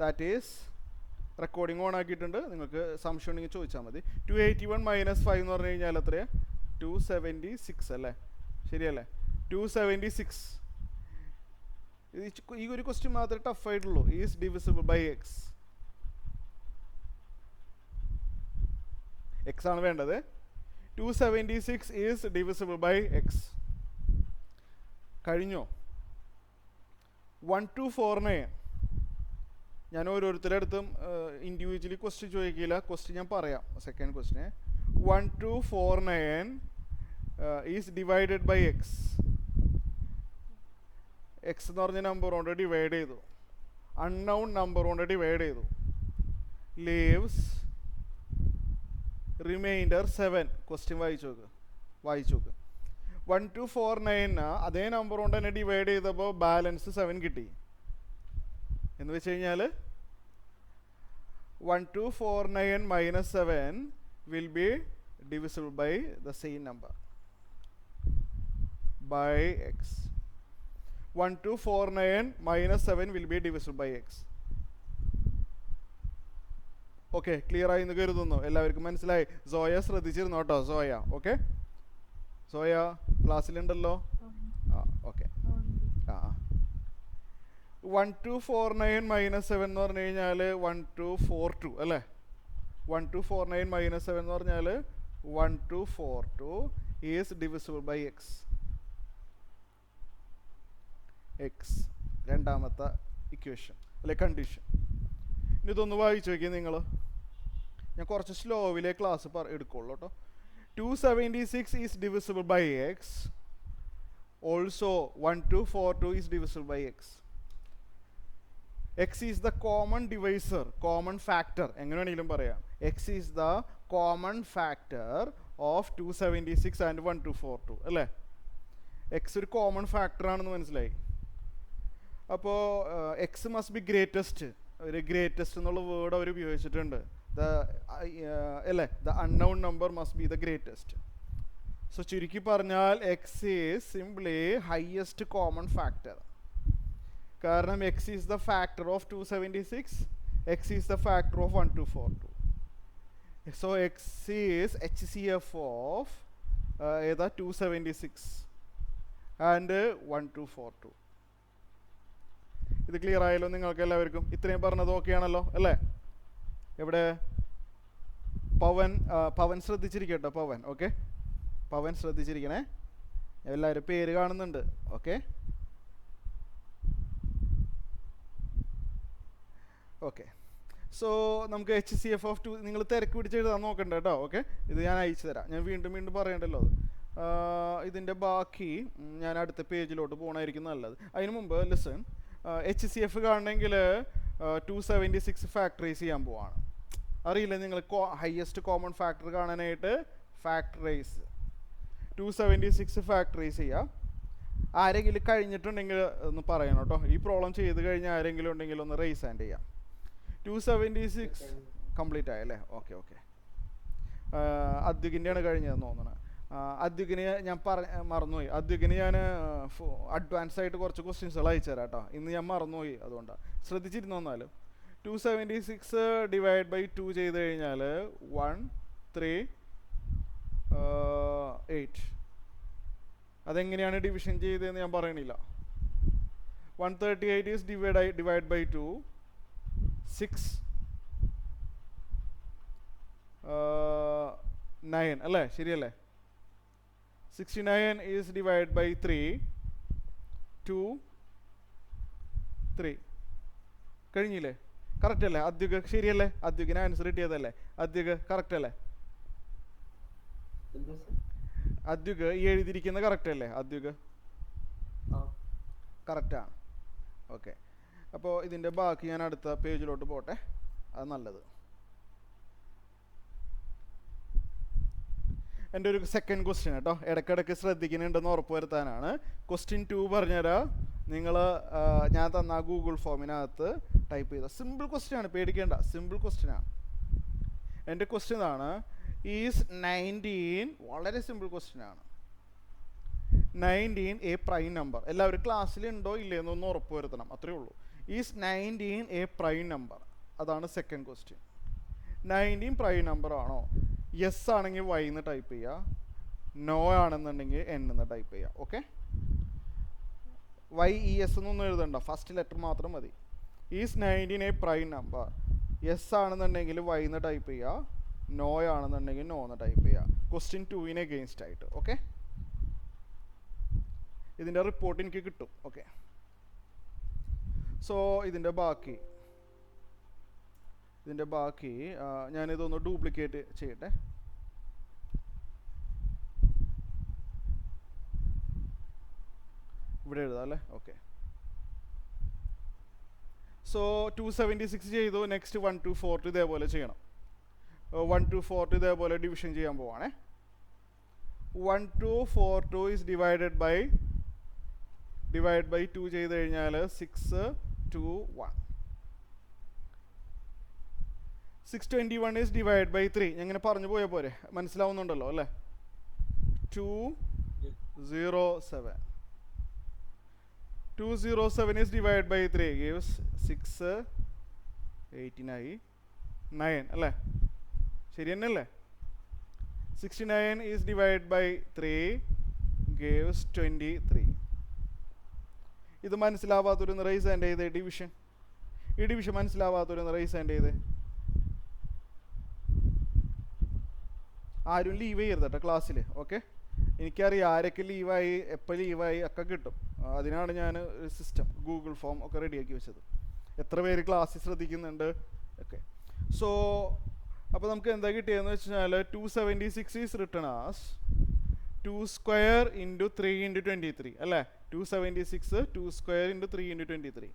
That is recording on ആക്കിയിട്ടുണ്ട്. നിങ്ങൾക്ക് സംശയം ഉണ്ടെങ്കിൽ ചോദിച്ചാൽ മതി. 281 മൈനസ് 5 എന്ന് പറഞ്ഞു കഴിഞ്ഞാൽ എത്രയാണ്? 276 അല്ലേ? ശരിയല്ലേ? 276. ഈ ഒരു ക്വസ്റ്റ്യൻ മാത്രമേ ടഫ് ആയിട്ടുള്ളൂ. Is divisible by x. X ആണ് വേണ്ടത്. 276 ഈസ് ഡിവിസിബിൾ ബൈ എക്സ്. കഴിഞ്ഞോ? 1249. ഞാൻ ഓരോരുത്തരുടെ അടുത്തും ഇൻഡിവിജ്വലി ക്വസ്റ്റ്യൻ ചോദിക്കില്ല. ക്വസ്റ്റ്യൻ ഞാൻ പറയാം. Second question 1249 is divided by x. X എന്ന് പറഞ്ഞ നമ്പർ കൊണ്ട് ഡിവൈഡ് ചെയ്തു. അൺനൗൺ നമ്പർ കൊണ്ട് ഡിവൈഡ് ചെയ്തു. Leaves remainder 7. ക്വസ്റ്റ്യൻ വായിച്ചു നോക്ക്. 1249 അതേ നമ്പർ കൊണ്ട് തന്നെ ഡിവൈഡ് ചെയ്തപ്പോൾ ബാലൻസ് 7 കിട്ടി. എന്ന് വെച്ച് കഴിഞ്ഞാൽ 1249 minus 7 will be divisible by the same number by x. 1249 minus 7 will be divisible by x. Okay, clear ആയി എന്ന് കരുതുന്നു. എല്ലാവർക്കും മനസ്സിലായി? സോയ ശ്രദ്ധിച്ചിരുന്നു കേട്ടോ. സോയ ഓക്കെ, സോയ ക്ലാസ്സിലുണ്ടല്ലോ. ഓക്കെ. 1249 മൈനസ് 7 എന്ന് പറഞ്ഞു കഴിഞ്ഞാൽ 1242 അല്ലേ? 1249 മൈനസ് 7 എന്ന് പറഞ്ഞാൽ 1242 is divisible by x. X രണ്ടാമത്തെ ഇക്വേഷൻ അല്ലെ, കണ്ടീഷൻ. ഇനി ഇതൊന്ന് വായിച്ചു നോക്കിയാൽ നിങ്ങൾ. ഞാൻ കുറച്ച് സ്ലോവിലെ ക്ലാസ് എടുക്കുള്ളൂ കേട്ടോ. 276 is divisible by x. Also 1242 is divisible by x. X is the common divisor, common factor, എങ്ങനെ വേണമെങ്കിലും പറയാം. X is the common factor of 276 and 1242 അല്ലേ? എക്സ് ഒരു കോമൺ ഫാക്ടർ ആണെന്ന് മനസ്സിലായി. അപ്പോൾ എക്സ് മസ്റ്റ് ബി ഗ്രേറ്റസ്റ്റ്. ഒരു ഗ്രേറ്റസ്റ്റ് എന്നുള്ള വേർഡ് അവർ ഉപയോഗിച്ചിട്ടുണ്ട്. അല്ലേ? The unknown number must be the greatest. So ചുരുക്കി പറഞ്ഞാൽ x is simply highest common factor. കാരണം X is the factor of 276, X is the factor of 1242. So X is HCF of ഏതാ? 276 and 1242. ഇത് clear ആയല്ലോ നിങ്ങൾക്ക് എല്ലാവർക്കും? ഇത്രയും പറഞ്ഞത് ഓക്കെ ആണല്ലോ അല്ലേ? എവിടെ പവൻ ശ്രദ്ധിച്ചിരിക്കട്ടോ. പവൻ ഓക്കെ, പവൻ ശ്രദ്ധിച്ചിരിക്കണേ. എല്ലാവരും പേര് കാണുന്നുണ്ട്. Okay okay. സോ നമുക്ക് HCF ഓഫ് 2 നിങ്ങൾ തിരക്ക് പിടിച്ച് എഴുതാൻ നോക്കണ്ട കേട്ടോ. ഓക്കെ, ഇത് ഞാൻ അയച്ചു തരാം. ഞാൻ വീണ്ടും പറയണ്ടല്ലോ അത്. ഇതിൻ്റെ ബാക്കി ഞാൻ അടുത്ത പേജിലോട്ട് പോകണമായിരിക്കും നല്ലത്. അതിന് മുമ്പ് ലിസൺ, HCF കാണണമെങ്കിൽ 276 ഫാക്ടറൈസ് ചെയ്യാൻ പോവാണ്. അറിയില്ല നിങ്ങൾ? ഹയസ്റ്റ് കോമൺ ഫാക്ടർ കാണാനായിട്ട് ഫാക്ടറൈസ് 276 ഫാക്ടറൈസ് ചെയ്യാം. ആരെങ്കിലും കഴിഞ്ഞിട്ടുണ്ടെങ്കിൽ ഒന്ന് പറയണം കേട്ടോ. ഈ പ്രോബ്ലം ചെയ്ത് കഴിഞ്ഞാൽ ആരെങ്കിലും ഉണ്ടെങ്കിൽ ഒന്ന് റേസ് ഹാൻഡ് ചെയ്യാം. 276 കംപ്ലീറ്റ് ആയല്ലേ? ഓക്കെ. അദ്വികിൻ്റെയാണ് കഴിഞ്ഞതെന്ന് തോന്നണം. അദ്വികിന് ഞാൻ മറന്നുപോയി. അദ്വികിന് ഞാൻ അഡ്വാൻസ് ആയിട്ട് കുറച്ച് ക്വസ്റ്റ്യൻസുകൾ അയച്ചു തരാം കേട്ടോ. ഇന്ന് ഞാൻ മറന്നുപോയി, അതുകൊണ്ടാണ്. ശ്രദ്ധിച്ചിരുന്നു എന്നാലും. 276 ഡിവൈഡ് ബൈ 2 ചെയ്ത് കഴിഞ്ഞാൽ 138. അതെങ്ങനെയാണ് ഡിവിഷൻ ചെയ്തതെന്ന് ഞാൻ പറയണില്ല. 138 ഈസ് ഡിവൈഡ് ബൈ 2. 6 9 അല്ലേ? ശരിയല്ലേ? 69 ഈസ് ഡിവൈഡ് ബൈ 3. 2 3 കഴിഞ്ഞില്ലേ? കറക്റ്റ് അല്ലേ? അദ്വിക ശരിയല്ലേ? അദ്വികിന് ആൻസർ കിട്ടിയതല്ലേ? അദ്വിക കറക്റ്റ് അല്ലേ? അദ്വിക ഈ എഴുതിയിരിക്കുന്ന കറക്റ്റ് അല്ലേ? അദ്വിക കറക്റ്റാണ്. ഓക്കെ, അപ്പോൾ ഇതിൻ്റെ ബാക്കി ഞാൻ അടുത്ത പേജിലോട്ട് പോട്ടെ. അത് നല്ലത്. എൻ്റെ ഒരു സെക്കൻഡ് ക്വസ്റ്റ്യൻ കേട്ടോ, ഇടയ്ക്കിടയ്ക്ക് ശ്രദ്ധിക്കുന്നുണ്ടെന്ന് ഉറപ്പ് വരുത്താനാണ്. ക്വസ്റ്റ്യൻ 2 പറഞ്ഞുതരാം. നിങ്ങൾ ഞാൻ തന്ന ഗൂഗിൾ ഫോമിനകത്ത് ടൈപ്പ് ചെയ്ത സിമ്പിൾ ക്വസ്റ്റ്യൻ ആണ്, പേടിക്കേണ്ട, സിമ്പിൾ ക്വസ്റ്റ്യൻ ആണ്. എൻ്റെ ക്വസ്റ്റ്യൻ ആണ്, ഈസ് 19, വളരെ സിമ്പിൾ ക്വസ്റ്റ്യൻ ആണ്. 19 എ പ്രൈം നമ്പർ. എല്ലാവരും ക്ലാസ്സിലുണ്ടോ ഇല്ലയെന്നൊന്ന് ഉറപ്പ് വരുത്തണം, അത്രേ ഉള്ളൂ. ഈസ് 19 എ പ്രൈം നമ്പർ, അതാണ് സെക്കൻഡ് ക്വസ്റ്റ്യൻ. 19 പ്രൈം നമ്പർ ആണോ? യെസ് ആണെങ്കിൽ വൈ എന്ന് ടൈപ്പ് ചെയ്യുക, നോ ആണെന്നുണ്ടെങ്കിൽ എൻ എന്ന് ടൈപ്പ് ചെയ്യുക. ഓക്കെ, വൈ ഇ എസ് എന്നൊന്നും എഴുതണ്ട, ഫസ്റ്റ് ലെറ്റർ മാത്രം മതി. Is 19 A prime number. Yes ആണെന്നുണ്ടെങ്കിൽ വൈ എന്ന് ടൈപ്പ് ചെയ്യുക, നോ ആണെന്നുണ്ടെങ്കിൽ നോ എന്ന് ടൈപ്പ് ചെയ്യുക. ക്വസ്റ്റ്യൻ 2 അഗെയിൻസ്റ്റ് ആയിട്ട്. ഓക്കെ, ഇതിൻ്റെ റിപ്പോർട്ട് എനിക്ക് കിട്ടും. ഓക്കെ, സോ ഇതിൻ്റെ ബാക്കി ഞാനിതൊന്ന് ഡ്യൂപ്ലിക്കേറ്റ് ചെയ്യട്ടെ. ഇവിടെ എഴുതാം അല്ലേ? ഓക്കെ, സോ 276 ചെയ്തു. നെക്സ്റ്റ് 1 to 4 ഇതേപോലെ ചെയ്യണം. 1 to 4 ഇതേപോലെ ഡിവിഷൻ ചെയ്യാൻ പോവാണേ. 1 to 4 is divided by 2 ചെയ്ത് കഴിഞ്ഞാൽ 6 to 1. 621 is divided by 3. ഞാൻ പറഞ്ഞു പോയ പോരെ, മനസ്സിലാവുന്നുണ്ടല്ലോ അല്ലേ? 207. 207 is divided by 3 gives 6, 89, 9 അല്ലേ? ശരി തന്നെയല്ലേ? 69 is divided by 3 gives 23. ഇത് മനസ്സിലാവാത്തൊരു റൈസ് ആൻഡ് ചെയ്ത് ഡിവിഷൻ. ഈ ഡിവിഷൻ മനസ്സിലാവാത്തൊരു റൈസ് ആൻഡ് ചെയ്ത്. ആരും ലീവ് ചെയ്യരുത് കേട്ടോ ക്ലാസ്സിൽ. ഓക്കെ, എനിക്കറിയാം ആരൊക്കെ ലീവായി, എപ്പോൾ ലീവായി ഒക്കെ കിട്ടും. അതിനാണ് ഞാൻ സിസ്റ്റം ഗൂഗിൾ ഫോം ഒക്കെ റെഡിയാക്കി വെച്ചത്. എത്ര പേര് ക്ലാസ്സിൽ ശ്രദ്ധിക്കുന്നുണ്ട്? ഓക്കെ, സോ അപ്പോൾ നമുക്ക് എന്താ കിട്ടിയതെന്ന് വെച്ച് കഴിഞ്ഞാൽ 276 is written as 2 square into 3 into 23 അല്ലേ? 276 2 square into 3 into 23.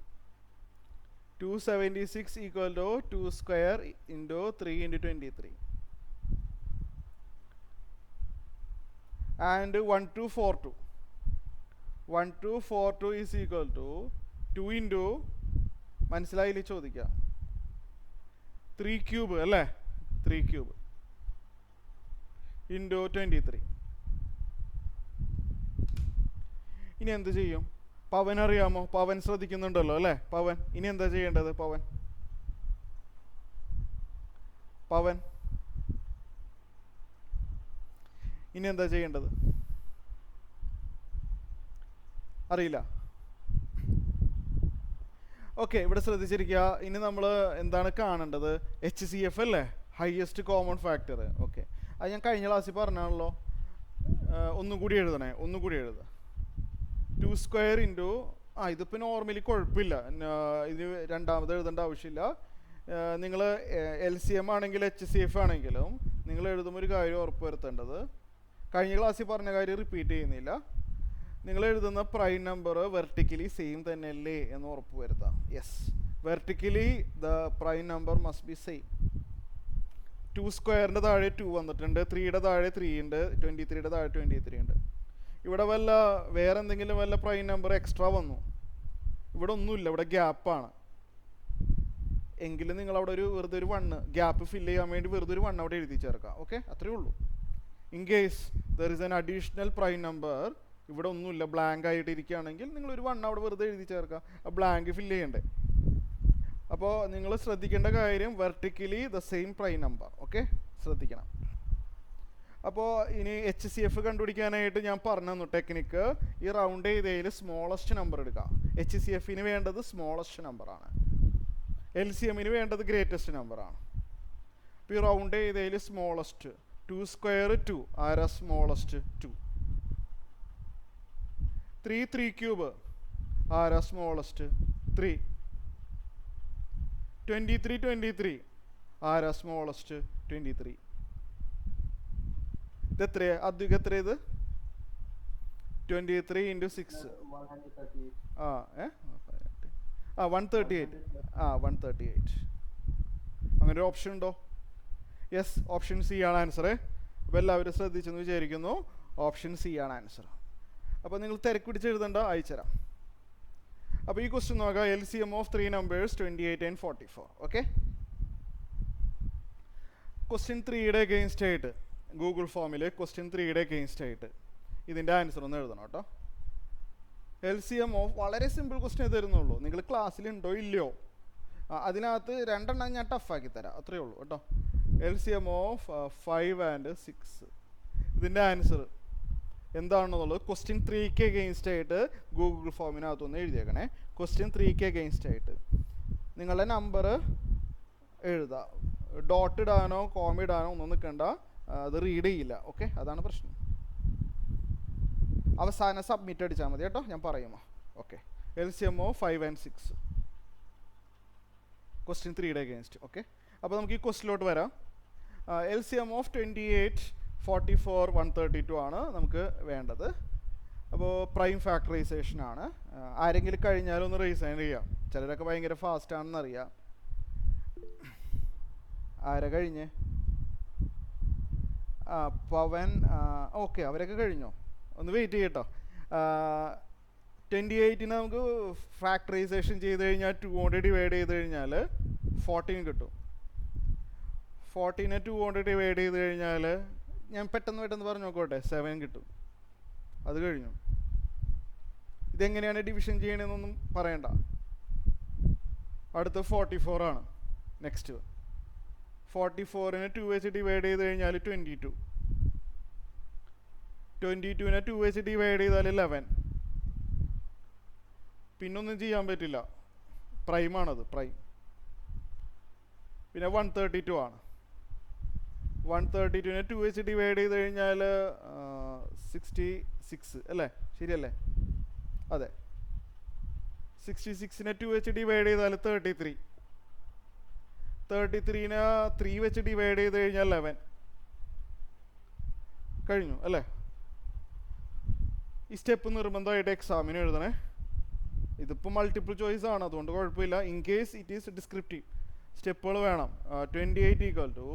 276 equal to 2 square into 3 into 23. And 1242 is equal to 2 into മനസ്സിലായില്ലേ ചോദിക്കാം 3 cube അല്ലേ? 3 cube into 23. ഇനി എന്ത് ചെയ്യും? പവൻ അറിയാമോ? പവൻ ശ്രദ്ധിക്കുന്നുണ്ടല്ലോ അല്ലേ? പവൻ ഇനി എന്താ ചെയ്യേണ്ടത്? പവൻ ഇനി എന്താ ചെയ്യേണ്ടത്? അറിയില്ല. ഓക്കെ, ഇവിടെ ശ്രദ്ധിച്ചിരിക്കുക. ഇനി നമ്മൾ എന്താണ് കാണേണ്ടത്? HCF അല്ലേ? Highest common factor. ഓക്കെ, അത് ഞാൻ കഴിഞ്ഞ ക്ലാസ്സിൽ പറഞ്ഞാണല്ലോ. ഒന്നുകൂടി എഴുതണേ, ഒന്നുകൂടി എഴുതുക. 2 square into ഇതിപ്പോൾ നോർമലി കുഴപ്പമില്ല, ഇത് രണ്ടാമത് എഴുതേണ്ട ആവശ്യമില്ല. നിങ്ങൾ LCM ആണെങ്കിലും HCF ആണെങ്കിലും നിങ്ങൾ എഴുതുമ്പോൾ ഒരു കാര്യം ഉറപ്പ് വരുത്തേണ്ടത്, കഴിഞ്ഞ ക്ലാസ്സിൽ പറഞ്ഞ കാര്യം റിപ്പീറ്റ് ചെയ്യുന്നില്ല, നിങ്ങൾ എഴുതുന്ന പ്രൈം നമ്പർ വെർട്ടിക്കലി സെയിം തന്നെയല്ലേ എന്ന് ഉറപ്പ് വരുത്താം. Yes, vertically the prime number must B same. 2 സ്ക്വയറിൻ്റെ താഴെ 2 വന്നിട്ടുണ്ട്, 3യുടെ താഴെ 3 ഉണ്ട്, 23യുടെ താഴെ 23 ഉണ്ട്. ഇവിടെ വേറെ എന്തെങ്കിലും വല്ല പ്രൈം നമ്പർ എക്സ്ട്രാ വന്നു? ഇവിടെ ഒന്നുമില്ല, ഇവിടെ ഗ്യാപ്പാണ്. എങ്കിലും നിങ്ങൾ അവിടെ വെറുതെ ഒരു 1 ഗ്യാപ്പ് ഫില്ല് ചെയ്യാൻ വേണ്ടി വെറുതെ ഒരു 1 അവിടെ എഴുതി ചേർക്കാം. ഓക്കെ, അത്രയേ ഉള്ളൂ. In case there is an additional prime number, ഇവിടെ ഒന്നുമില്ല, ബ്ലാങ്ക് ആയിട്ട് ഇരിക്കുകയാണെങ്കിൽ നിങ്ങൾ ഒരു 1 അവിടെ വെറുതെ എഴുതി ചേർക്കുക, ആ ബ്ലാങ്ക് ഫില്ല് ചെയ്യണ്ടേ. അപ്പോൾ നിങ്ങൾ ശ്രദ്ധിക്കേണ്ട കാര്യം vertically the same prime number. Okay, ശ്രദ്ധിക്കണം. അപ്പോൾ ഇനി HCF കണ്ടുപിടിക്കാനായിട്ട് ഞാൻ പറഞ്ഞു തന്നു ടെക്നിക്ക്. ഈ റൗണ്ട് ചെയ്തതിൽ സ്മോളസ്റ്റ് നമ്പർ എടുക്കുക. HCFന് വേണ്ടത് സ്മോളസ്റ്റ് നമ്പറാണ്, LCMന് വേണ്ടത് ഗ്രേറ്റസ്റ്റ് നമ്പറാണ്. അപ്പോൾ ഈ റൗണ്ട് ചെയ്തതിൽ സ്മോളസ്റ്റ് 2 square 2 ആരാ? സ്മോളസ്റ്റ് 2. 3 cube ആരാ? സ്മോളസ്റ്റ് 3. 23 ആരാ? സ്മോളസ്റ്റ് 23. ഇതെത്രയാ? അധികം എത്ര? ഇത് 23 into 6 138. 138. അങ്ങനെ ഒരു ഓപ്ഷൻ ഉണ്ടോ? യെസ്, ഓപ്ഷൻ സി ആണ് ആൻസർ. അപ്പോൾ എല്ലാവരും ശ്രദ്ധിച്ചെന്ന് വിചാരിക്കുന്നു. ഓപ്ഷൻ സി ആണ് ആൻസർ. അപ്പോൾ നിങ്ങൾ തിരക്ക് പിടിച്ച് എഴുതേണ്ട, അയച്ചുതരാം. അപ്പോൾ ഈ ക്വസ്റ്റ്യൻ നോക്കുക. LCM of 3 numbers 28 and 44. ഓക്കെ, ക്വസ്റ്റ്യൻ 3യുടെ അഗെയിൻസ്റ്റ് ആയിട്ട് ഗൂഗിൾ ഫോമിൽ ക്വസ്റ്റ്യൻ 3യുടെ അഗെയിൻസ്റ്റ് ആയിട്ട് ഇതിൻ്റെ ആൻസർ ഒന്ന് എഴുതണം കേട്ടോ. LCM ഓഫ് വളരെ സിമ്പിൾ ക്വസ്റ്റ്യൻ തരുന്നുള്ളൂ. നിങ്ങൾ ക്ലാസ്സിലുണ്ടോ ഇല്ലയോ, അതിനകത്ത് 2 എണ്ണം ഞാൻ ടഫാക്കി തരാം, അത്രയേ ഉള്ളൂ കേട്ടോ. LCM of 5 and 6. ഇതിൻ്റെ ആൻസർ എന്താണെന്നുള്ളത് ക്വസ്റ്റ്യൻ 3ക്ക് അഗെയിൻസ്റ്റ് ആയിട്ട് ഗൂഗിൾ ഫോമിനകത്തൊന്ന് എഴുതിയേക്കണേ. ക്വസ്റ്റ്യൻ 3ക്ക് അഗെയിൻസ്റ്റ് ആയിട്ട് നിങ്ങളുടെ നമ്പർ എഴുതുക. ഡോട്ട് ഇടാനോ കോമ ഇടാനോ ഒന്നും നിൽക്കണ്ട, അത് റീഡ് ചെയ്യില്ല. ഓക്കെ, അതാണ് പ്രശ്നം. അവസാനം സബ്മിറ്റ് അടിച്ചാൽ മതി കേട്ടോ, ഞാൻ പറയുമോ. Okay, LCM of 5 and 6 question 3യുടെ അഗെയിൻസ്റ്റ്. ഓക്കെ, അപ്പോൾ നമുക്ക് ഈ ക്വസ്റ്റിലോട്ട് വരാം. LCM ഓഫ് 28, 44, 132 ആണ് നമുക്ക് വേണ്ടത്. അപ്പോൾ പ്രൈം ഫാക്ടറൈസേഷൻ ആണ്. ആരെങ്കിലും കഴിഞ്ഞാലൊന്ന് റീസൈൻ ചെയ്യാം. ചിലരൊക്കെ ഭയങ്കര ഫാസ്റ്റ് ആണെന്നറിയാം. ആരാ കഴിഞ്ഞ്? പവൻ. ഓക്കെ, അവരൊക്കെ കഴിഞ്ഞോ? ഒന്ന് വെയിറ്റ് ചെയ്യട്ടോ. 28ന് നമുക്ക് ഫാക്ടറൈസേഷൻ ചെയ്ത് കഴിഞ്ഞാൽ 2 കൊണ്ട് ഡിവൈഡ് ചെയ്ത് കഴിഞ്ഞാൽ 14 കിട്ടും. 14നെ 2 കൊണ്ട് ഡിവൈഡ് ചെയ്ത് കഴിഞ്ഞാൽ ഞാൻ പെട്ടെന്ന് പറഞ്ഞു നോക്കോട്ടെ, 7 കിട്ടും. അത് കഴിഞ്ഞു. ഇതെങ്ങനെയാണ് ഡിവിഷൻ ചെയ്യണമെന്നൊന്നും പറയണ്ട. അടുത്ത് 44 ആണ്. നെക്സ്റ്റ് 44നെ 2 വെച്ച് ഡിവൈഡ് ചെയ്ത് കഴിഞ്ഞാൽ 22. 22നെ 2 വെച്ച് ഡിവൈഡ് ചെയ്താൽ 11. പിന്നൊന്നും ചെയ്യാൻ പറ്റില്ല, പ്രൈമാണത്, പ്രൈം. പിന്നെ 132 ആണ്. 132നെ 2 വെച്ച് ഡിവൈഡ് ചെയ്ത് കഴിഞ്ഞാൽ 66 അല്ലേ? ശരിയല്ലേ? അതെ. 66നെ 2 വെച്ച് ഡിവൈഡ് ചെയ്താൽ 33. 33നെ 3 വെച്ച് ഡിവൈഡ് ചെയ്ത് കഴിഞ്ഞാൽ 11. കഴിഞ്ഞു അല്ലേ? ഈ സ്റ്റെപ്പ് നിർബന്ധമായിട്ട് എക്സാമിന് എഴുതണേ. ഇതിപ്പോൾ മൾട്ടിപ്പിൾ ചോയ്സ് ആണ്, അതുകൊണ്ട് കുഴപ്പമില്ല. In case it is descriptive സ്റ്റെപ്പുകൾ വേണം. 28 ഈക്വൽ ടു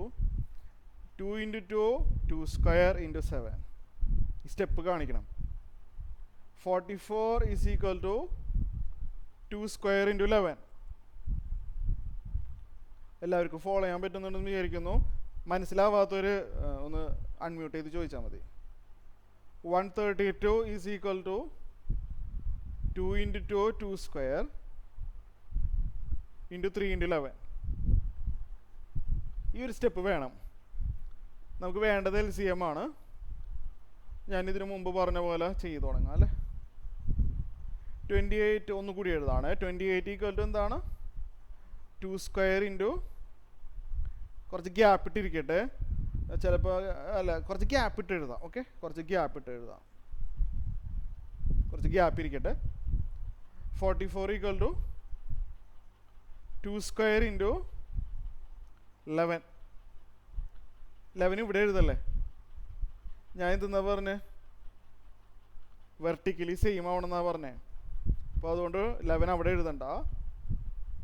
2 × 2, 2 സ്ക്വയർ × 7. ഈ സ്റ്റെപ്പ് കാണിക്കണം. 44 ഈസ് ഈക്വൽ ടു 2 സ്ക്വയർ × 11. എല്ലാവർക്കും ഫോളോ ചെയ്യാൻ പറ്റുന്നുണ്ടെന്ന് വിചാരിക്കുന്നു. മനസ്സിലാവാത്തവർ ഒന്ന് അൺമ്യൂട്ട് ചെയ്ത് ചോദിച്ചാൽ മതി. 132 ഈസ് ഈക്വൽ ടു 2 × 2, 2 സ്ക്വയർ × 3 × 11. ഈ ഒരു സ്റ്റെപ്പ് വേണം. നമുക്ക് വേണ്ടത് LCM ആണ്. ഞാനിതിനു മുമ്പ് പറഞ്ഞ പോലെ ചെയ്തു തുടങ്ങാം അല്ലേ? 28 ഒന്നുകൂടി എഴുതാണ്. 28 ഈക്വൽ ടു എന്താണ്? 2 സ്ക്വയർ × കുറച്ച് ഗ്യാപ്പ് ഇട്ടിരിക്കട്ടെ, ചിലപ്പോൾ അല്ല, കുറച്ച് ഗ്യാപ്പ് ഇട്ട് എഴുതാം. ഓക്കെ, കുറച്ച് ഗ്യാപ്പ് ഇട്ട് എഴുതാം, കുറച്ച് ഗ്യാപ്പ് ഇരിക്കട്ടെ. 44 ഈക്വൽ ടു 2 സ്ക്വയർ × 11. 11 ഇവിടെ എഴുതല്ലേ? ഞാൻ എന്തെന്നാ പറഞ്ഞേ? വെർട്ടിക്കലി സെയിം ആവണമെന്നാണ് പറഞ്ഞേ. അപ്പോൾ അതുകൊണ്ട് 11 അവിടെ എഴുതണ്ട.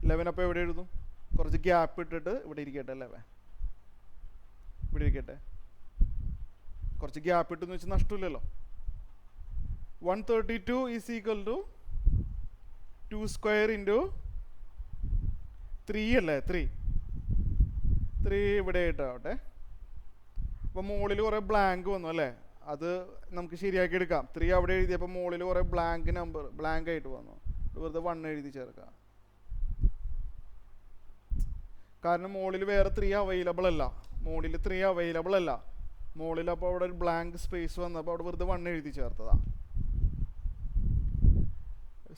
11 അപ്പോൾ എവിടെ എഴുതും? കുറച്ച് ഗ്യാപ്പ് ഇട്ടിട്ട് ഇവിടെ ഇരിക്കട്ടെ. 11 ഇവിടെ ഇരിക്കട്ടെ. കുറച്ച് ഗ്യാപ്പ് ഇട്ടെന്ന് വെച്ചാൽ നഷ്ടമില്ലല്ലോ. 132 ഈസ് ഈക്വൽ ടു 2 സ്ക്വയർ × 3 അല്ലേ? 3 ഇവിടെ ഇട്ടാവട്ടെ. അപ്പോൾ മുകളിൽ കുറേ ബ്ലാങ്ക് വന്നു അല്ലേ? അത് നമുക്ക് ശരിയാക്കി എടുക്കാം. 3 അവിടെ എഴുതിയപ്പോൾ മുകളിൽ കുറേ ബ്ലാങ്ക് ആയിട്ട് വന്നു. വെറുതെ 1 എഴുതി ചേർക്കാം. കാരണം മുകളിൽ വേറെ 3 അവൈലബിൾ അല്ല. മുകളിൽ 3 അവൈലബിൾ അല്ല. മുകളിൽ അപ്പോൾ അവിടെ ഒരു ബ്ലാങ്ക് സ്പേസ് വന്നപ്പോൾ അവിടെ വെറുതെ 1 എഴുതി ചേർത്തതാണ്.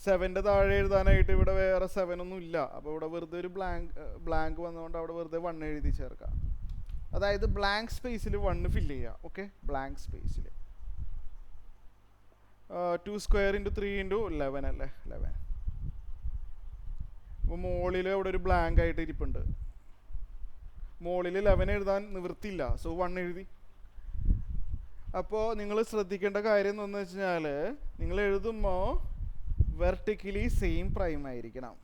7ൻ്റെ താഴെ എഴുതാനായിട്ട് ഇവിടെ വേറെ 7 ഒന്നും ഇല്ല. അപ്പോൾ ഇവിടെ വെറുതെ ഒരു ബ്ലാങ്ക് വന്നതുകൊണ്ട് അവിടെ വെറുതെ 1 എഴുതി ചേർക്കാം. അതായത് ബ്ലാങ്ക് സ്പേസിൽ 1 ഫില്ല് ചെയ്യുക. ഓക്കെ, ബ്ലാങ്ക് സ്പേസിൽ 2 സ്ക്വയർ × 3 × 11 അല്ലേ? 11. അപ്പോൾ മുകളിൽ അവിടെ ഒരു ബ്ലാങ്ക് ആയിട്ട് ഇരിപ്പുണ്ട്. മുകളിൽ 11 എഴുതാൻ നിവൃത്തിയില്ല, സോ 1 എഴുതി. അപ്പോൾ നിങ്ങൾ ശ്രദ്ധിക്കേണ്ട കാര്യം എന്താണെന്ന് വെച്ച് കഴിഞ്ഞാൽ, നിങ്ങൾ എഴുതുമ്പോൾ വെർട്ടിക്കലി സെയിം പ്രൈം ആയിരിക്കണം.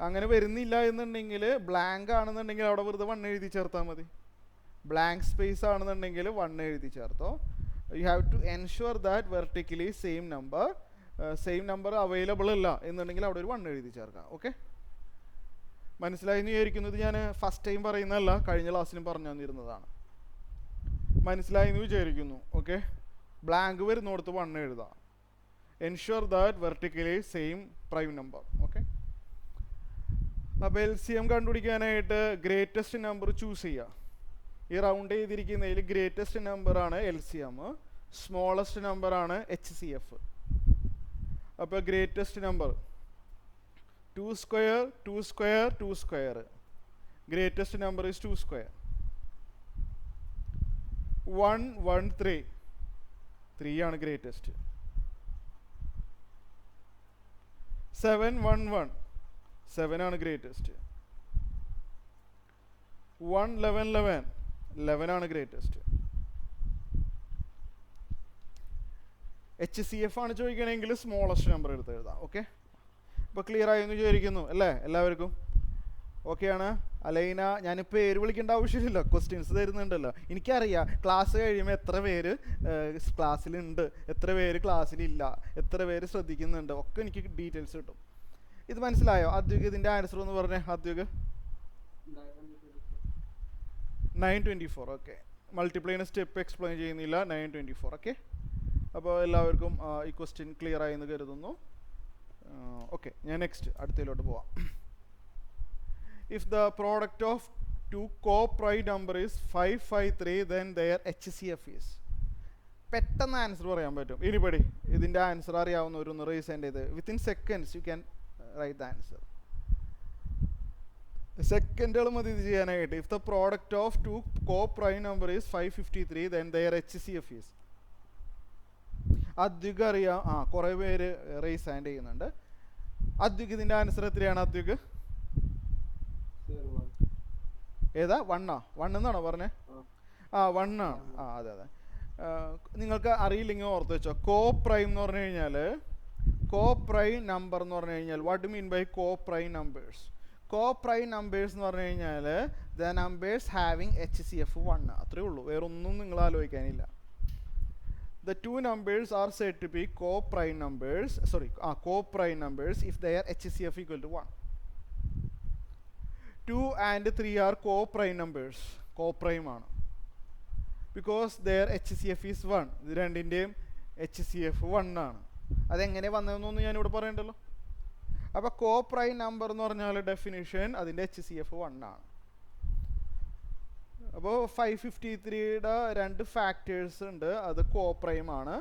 അങ്ങനെ വരുന്നില്ല എന്നുണ്ടെങ്കിൽ, ബ്ലാങ്ക് ആണെന്നുണ്ടെങ്കിൽ അവിടെ വെറുതെ 1 എഴുതി ചേർത്താൽ മതി. ബ്ലാങ്ക് സ്പേസ് ആണെന്നുണ്ടെങ്കിൽ 1 എഴുതി ചേർത്തോ. You have to ensure that vertically same number available അല്ല എന്നുണ്ടെങ്കിൽ അവിടെ ഒരു 1 എഴുതി ചേർക്കാം. ഓക്കെ, മനസ്സിലായെന്ന് വിചാരിക്കുന്നത്. ഞാൻ ഫസ്റ്റ് ടൈം പറയുന്നതല്ല, കഴിഞ്ഞ ക്ലാസ്സിലും പറഞ്ഞു തന്നിരുന്നതാണ്. മനസ്സിലായെന്ന് വിചാരിക്കുന്നു. ഓക്കെ, ബ്ലാങ്ക് വരുന്നിടത്ത് 1 എഴുതാം. Ensure that vertically same prime number. Okay, അപ്പോൾ LCM കണ്ടുപിടിക്കാനായിട്ട് ഗ്രേറ്റസ്റ്റ് നമ്പർ ചൂസ് ചെയ്യുക. ഈ റൗണ്ട് ചെയ്തിരിക്കുന്നതിൽ ഗ്രേറ്റസ്റ്റ് നമ്പറാണ് LCM, സ്മോളസ്റ്റ് നമ്പറാണ് HCF. അപ്പോൾ greatest number 2 square 2 square 2 square. Greatest number is 2 square. 1 1 3 3 ആണ് ഗ്രേറ്റസ്റ്റ്. 7 1 1 7 ആണ് ഗ്രേറ്റസ്റ്റ്. 1 11 11 11 ആണ് ഗ്രേറ്റസ്റ്റ്. HCF ആണ് ചോദിക്കണമെങ്കിൽ സ്മോളസ്റ്റ് നമ്പർ എടുത്ത് എഴുതാം. ഓക്കെ, ഇപ്പോൾ ക്ലിയർ ആയെന്ന് വിചാരിക്കുന്നു അല്ലേ എല്ലാവർക്കും? ഓക്കെയാണ്. അലൈന, ഞാനിപ്പോൾ പേര് വിളിക്കേണ്ട ആവശ്യമില്ലല്ലോ, ക്വസ്റ്റ്യൻസ് തരുന്നുണ്ടല്ലോ. എനിക്കറിയാം ക്ലാസ് കഴിയുമ്പോൾ എത്ര പേര് ക്ലാസ്സിലുണ്ട്, എത്ര പേര് ക്ലാസ്സിലില്ല, എത്ര പേര് ശ്രദ്ധിക്കുന്നുണ്ട്, ഒക്കെ എനിക്ക് ഡീറ്റെയിൽസ് കിട്ടും. ഇത് മനസ്സിലായോ? അദ്വിക് ഇതിൻ്റെ ആൻസർ എന്ന് പറഞ്ഞേ. അദ്വിക് 924. ഓക്കെ, മൾട്ടിപ്ലൈന് സ്റ്റെപ്പ് എക്സ്പ്ലെയിൻ ചെയ്യുന്നില്ല. 924. ഓക്കെ, അപ്പോൾ എല്ലാവർക്കും ഈ ക്വസ്റ്റ്യൻ ക്ലിയർ ആയെന്ന് കരുതുന്നു. ഓക്കെ, ഞാൻ നെക്സ്റ്റ് അടുത്തതിലോട്ട് പോവാം. If the product of two co-prime number is 553 then their HCF is. പെട്ടെന്ന് ആൻസർ പറയാൻ പറ്റും. ഇനിപടി ഇതിൻ്റെ ആൻസർ അറിയാവുന്നവരൊന്ന് റേസ് ചെയ്യേണ്ട ഇത് within seconds you can write the answer. സെക്കൻഡുകൾ മതി ഇത് ചെയ്യാനായിട്ട്. If the product of two co-prime number is 553 then their HCF is. Advik അറിയാം. കുറേ പേര് റേസ് ഹാൻഡ് ചെയ്യുന്നുണ്ട്. അദ്വിക് ഇതിൻ്റെ ആൻസർ എത്രയാണ് അദ്വിക്? ഏതാ? 1 എന്നാണോ പറഞ്ഞേ? 1 ആണ്. അതെ അതെ. നിങ്ങൾക്ക് അറിയില്ലെങ്കിൽ ഓർത്ത് വെച്ചോ. co-prime എന്ന് പറഞ്ഞു കഴിഞ്ഞാൽ, co-prime നമ്പർ എന്ന് പറഞ്ഞു കഴിഞ്ഞാൽ what do mean by co-prime numbers? co-prime numbers എന്ന് പറഞ്ഞു കഴിഞ്ഞാൽ ദ നമ്പേഴ്സ് ഹാവിങ് HCF 1. അത്രേ ഉള്ളൂ, വേറൊന്നും നിങ്ങൾ ആലോചിക്കാനില്ല. The two numbers are said to be co-prime numbers. Co-prime numbers if their HCF equal to 1. 2 and 3 are co-prime numbers. Co-prime ആണ്. Because their HCF is 1. ഇത് രണ്ടിൻ്റെയും HCF 1 ആണ്. അതെങ്ങനെ വന്നതെന്നൊന്നും ഞാനിവിടെ പറയണ്ടല്ലോ. അപ്പോൾ co-prime നമ്പർ എന്ന് പറഞ്ഞാൽ ഡെഫിനിഷൻ അതിൻ്റെ HCF 1 ആണ്. അപ്പോൾ 553യുടെ 2 ഫാക്ടേഴ്സ് ഉണ്ട്, അത് co-prime ആണ്.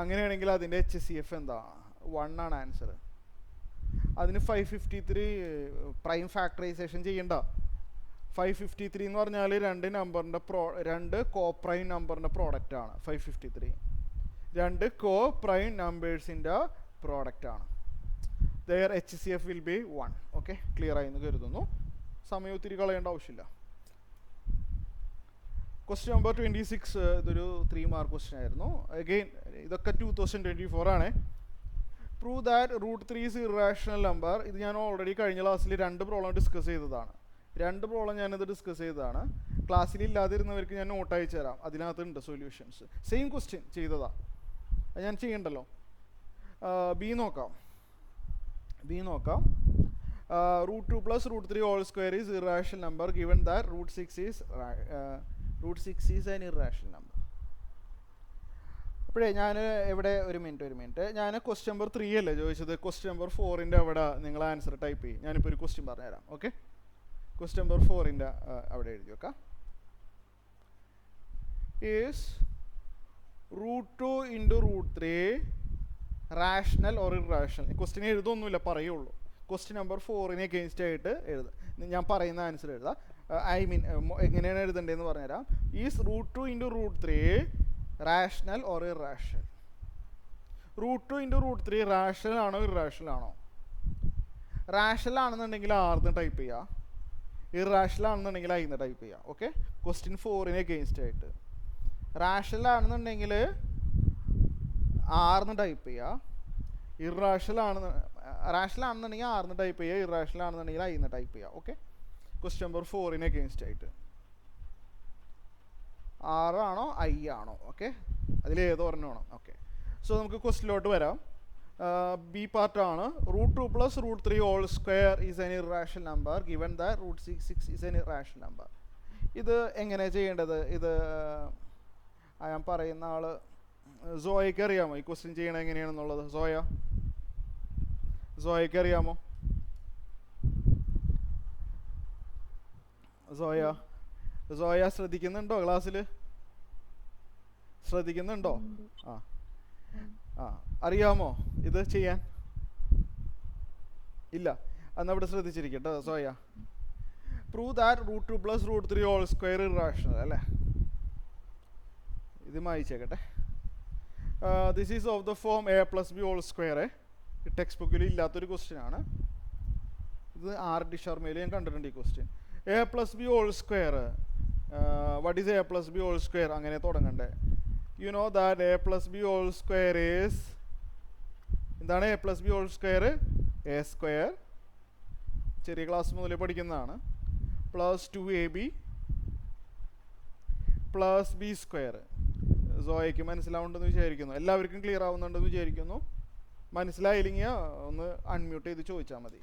അങ്ങനെയാണെങ്കിൽ അതിൻ്റെ HCF എന്താ? 1 ആണ് ആൻസർ. അതിന് 553 പ്രൈം ഫാക്ടറൈസേഷൻ ചെയ്യണ്ട. 553 എന്ന് പറഞ്ഞാൽ രണ്ട് co-prime നമ്പറിൻ്റെ പ്രോഡക്റ്റ് ആണ് 553. 2 co-prime നമ്പേഴ്സിൻ്റെ പ്രോഡക്റ്റ് ആണ്. their HCF will be 1. Okay, clear ആയെന്ന് കരുതുന്നു. സമയം ഒത്തിരി കളയേണ്ട ആവശ്യമില്ല. ക്വസ്റ്റ്യൻ നമ്പർ 26 ഇതൊരു 3 മാർക്ക് ക്വസ്റ്റ്യൻ ആയിരുന്നു. അഗെയിൻ ഇതൊക്കെ 2024 ആണ്. Prove that √3 is irrational number. ഇത് ഞാൻ ഓൾറെഡി കഴിഞ്ഞ ക്ലാസ്സിൽ 2 പ്രോബ്ലം ഡിസ്കസ് ചെയ്തതാണ്. 2 പ്രോബ്ലം ഞാനിത് ഡിസ്കസ് ചെയ്തതാണ്. ക്ലാസ്സിൽ ഇല്ലാതിരുന്നവർക്ക് ഞാൻ നോട്ട് അയച്ചു തരാം, അതിനകത്തുണ്ട് സൊല്യൂഷൻസ്. സെയിം ക്വസ്റ്റ്യൻ ചെയ്തതാണ്, അത് ഞാൻ ചെയ്യണ്ടല്ലോ. ബി നോക്കാം. √2 + √3 whole square is irrational number given that √6 is an irrational number. അപ്പോഴേ ഞാൻ ഇവിടെ ഒരു മിനിറ്റ് ഞാൻ ക്വസ്റ്റ്യൻ നമ്പർ 3 അല്ലേ ചോദിച്ചത്. ക്വസ്റ്റ്യൻ നമ്പർ 4ൻ്റെ അവിടെ നിങ്ങൾ ആൻസർ ടൈപ്പ് ചെയ്യും. ഞാനിപ്പോൾ ഒരു ക്വസ്റ്റ്യൻ പറഞ്ഞുതരാം. ഓക്കെ, ക്വസ്റ്റ്യൻ നമ്പർ 4ൻ്റെ അവിടെ എഴുതി വെക്കാം. Is √2 × √3 rational or irrational? Question എഴുതൊന്നുമില്ല, പറയുള്ളൂ. ക്വസ്റ്റ്യൻ നമ്പർ 4ന് അഗെയിൻസ്റ്റ് ആയിട്ട് എഴുതാം. ഞാൻ പറയുന്ന ആൻസർ എഴുതാം. എങ്ങനെയാണ് എഴുതേണ്ടതെന്ന് പറഞ്ഞുതരാം. Is √2 × √3 rational or irrational? √2 × √3 rational ആണോ ഇറാഷണൽ ആണോ? റാഷണൽ ആണെന്നുണ്ടെങ്കിൽ ആർന്ന് ടൈപ്പ് ചെയ്യുക, ഇറാഷണൽ ആണെന്നുണ്ടെങ്കിൽ ഐന്ന് ടൈപ്പ് ചെയ്യുക. ഓക്കെ, ക്വസ്റ്റ്യൻ 4ന് അഗെയിൻസ്റ്റ് ആയിട്ട്. റാഷണൽ ആണെന്നുണ്ടെങ്കിൽ ആർന്ന് ടൈപ്പ് ചെയ്യുക, റാഷണൽ ആണെന്നുണ്ടെങ്കിൽ ആർന്ന് ടൈപ്പ് ചെയ്യുക, ഇറാഷണൽ ആണെന്നുണ്ടെങ്കിൽ ഐന്ന് ടൈപ്പ് ചെയ്യുക. ഓക്കെ, ക്വസ്റ്റ്യൻ നമ്പർ 4ന് അഗെയിൻസ്റ്റ് ആയിട്ട്. R ആണോ I ആണോ? ഓക്കെ, അതിലേതോ ഒരെണ്ണം വേണം. ഓക്കെ, സോ നമുക്ക് ക്വസ്റ്റിലോട്ട് വരാം. ബി പാർട്ടാണ്. √2 + √3 whole square is an irrational number given that √66 is an irrational number. ഇത് എങ്ങനെ ചെയ്യേണ്ടത്? ഇത് ഞാൻ പറയുന്ന ആള് സോയയ്ക്ക് അറിയാമോ ഈ ക്വസ്റ്റ്യൻ ചെയ്യണത് എങ്ങനെയാണെന്നുള്ളത്? സോയയ്ക്ക് അറിയാമോ? സോയ ശ്രദ്ധിക്കുന്നുണ്ടോ? ക്ലാസ്സിൽ ശ്രദ്ധിക്കുന്നുണ്ടോ? അറിയാമോ ഇത് ചെയ്യാൻ? ഇല്ല, അന്ന് അവിടെ ശ്രദ്ധിച്ചിരിക്കട്ടോ Soya. Prove that √2 + √3 whole square irrational അല്ലേ? ഇത് മായിച്ചേക്കട്ടെ. This is of the form a + b whole square. Text ബുക്കിൽ ഇല്ലാത്തൊരു ക്വസ്റ്റ്യൻ ആണ് ഇത്. R.D. ശർമ്മയിൽ ഞാൻ കണ്ടിട്ടുണ്ട് ഈ question. a + b whole square, what is a + b whole square? അങ്ങനെ തുടങ്ങണ്ടേ? You know that a + b whole square is എന്താണ്? a + b whole square a square, ചെറിയ ക്ലാസ് മുതലേ പഠിക്കുന്നതാണ്, +2ab + b സ്ക്വയർ. സോയയ്ക്ക് മനസ്സിലാവുണ്ടെന്ന് വിചാരിക്കുന്നു. എല്ലാവർക്കും ക്ലിയർ ആവുന്നുണ്ടെന്ന് വിചാരിക്കുന്നു. മനസ്സിലായില്ലെങ്കിൽ ഒന്ന് അൺമ്യൂട്ട് ചെയ്ത് ചോദിച്ചാൽ മതി.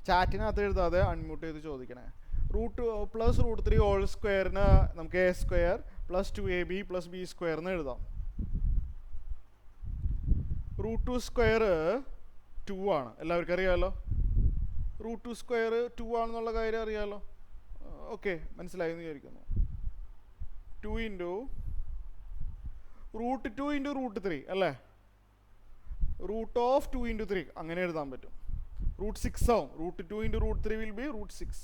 ചാറ്റിനകത്ത് എഴുതാതെ അൺമ്യൂട്ട് ചെയ്ത് ചോദിക്കണേ. √2 + √3 ഹോൾ സ്ക്വയറിന് നമുക്ക് a square +2ab + b square എന്ന് എഴുതാം. √2 സ്ക്വയർ 2 ആണ്, എല്ലാവർക്കും അറിയാമല്ലോ. √2 സ്ക്വയർ 2 ആണെന്നുള്ള കാര്യം അറിയാമല്ലോ. ഓക്കെ, മനസ്സിലായി എന്ന് വിചാരിക്കുന്നു. 2 × √2 × √3 അല്ലേ? √2 × 3 അങ്ങനെ എഴുതാൻ പറ്റും. √6 ആവും. √2 × √3 വിൽ ബി √6.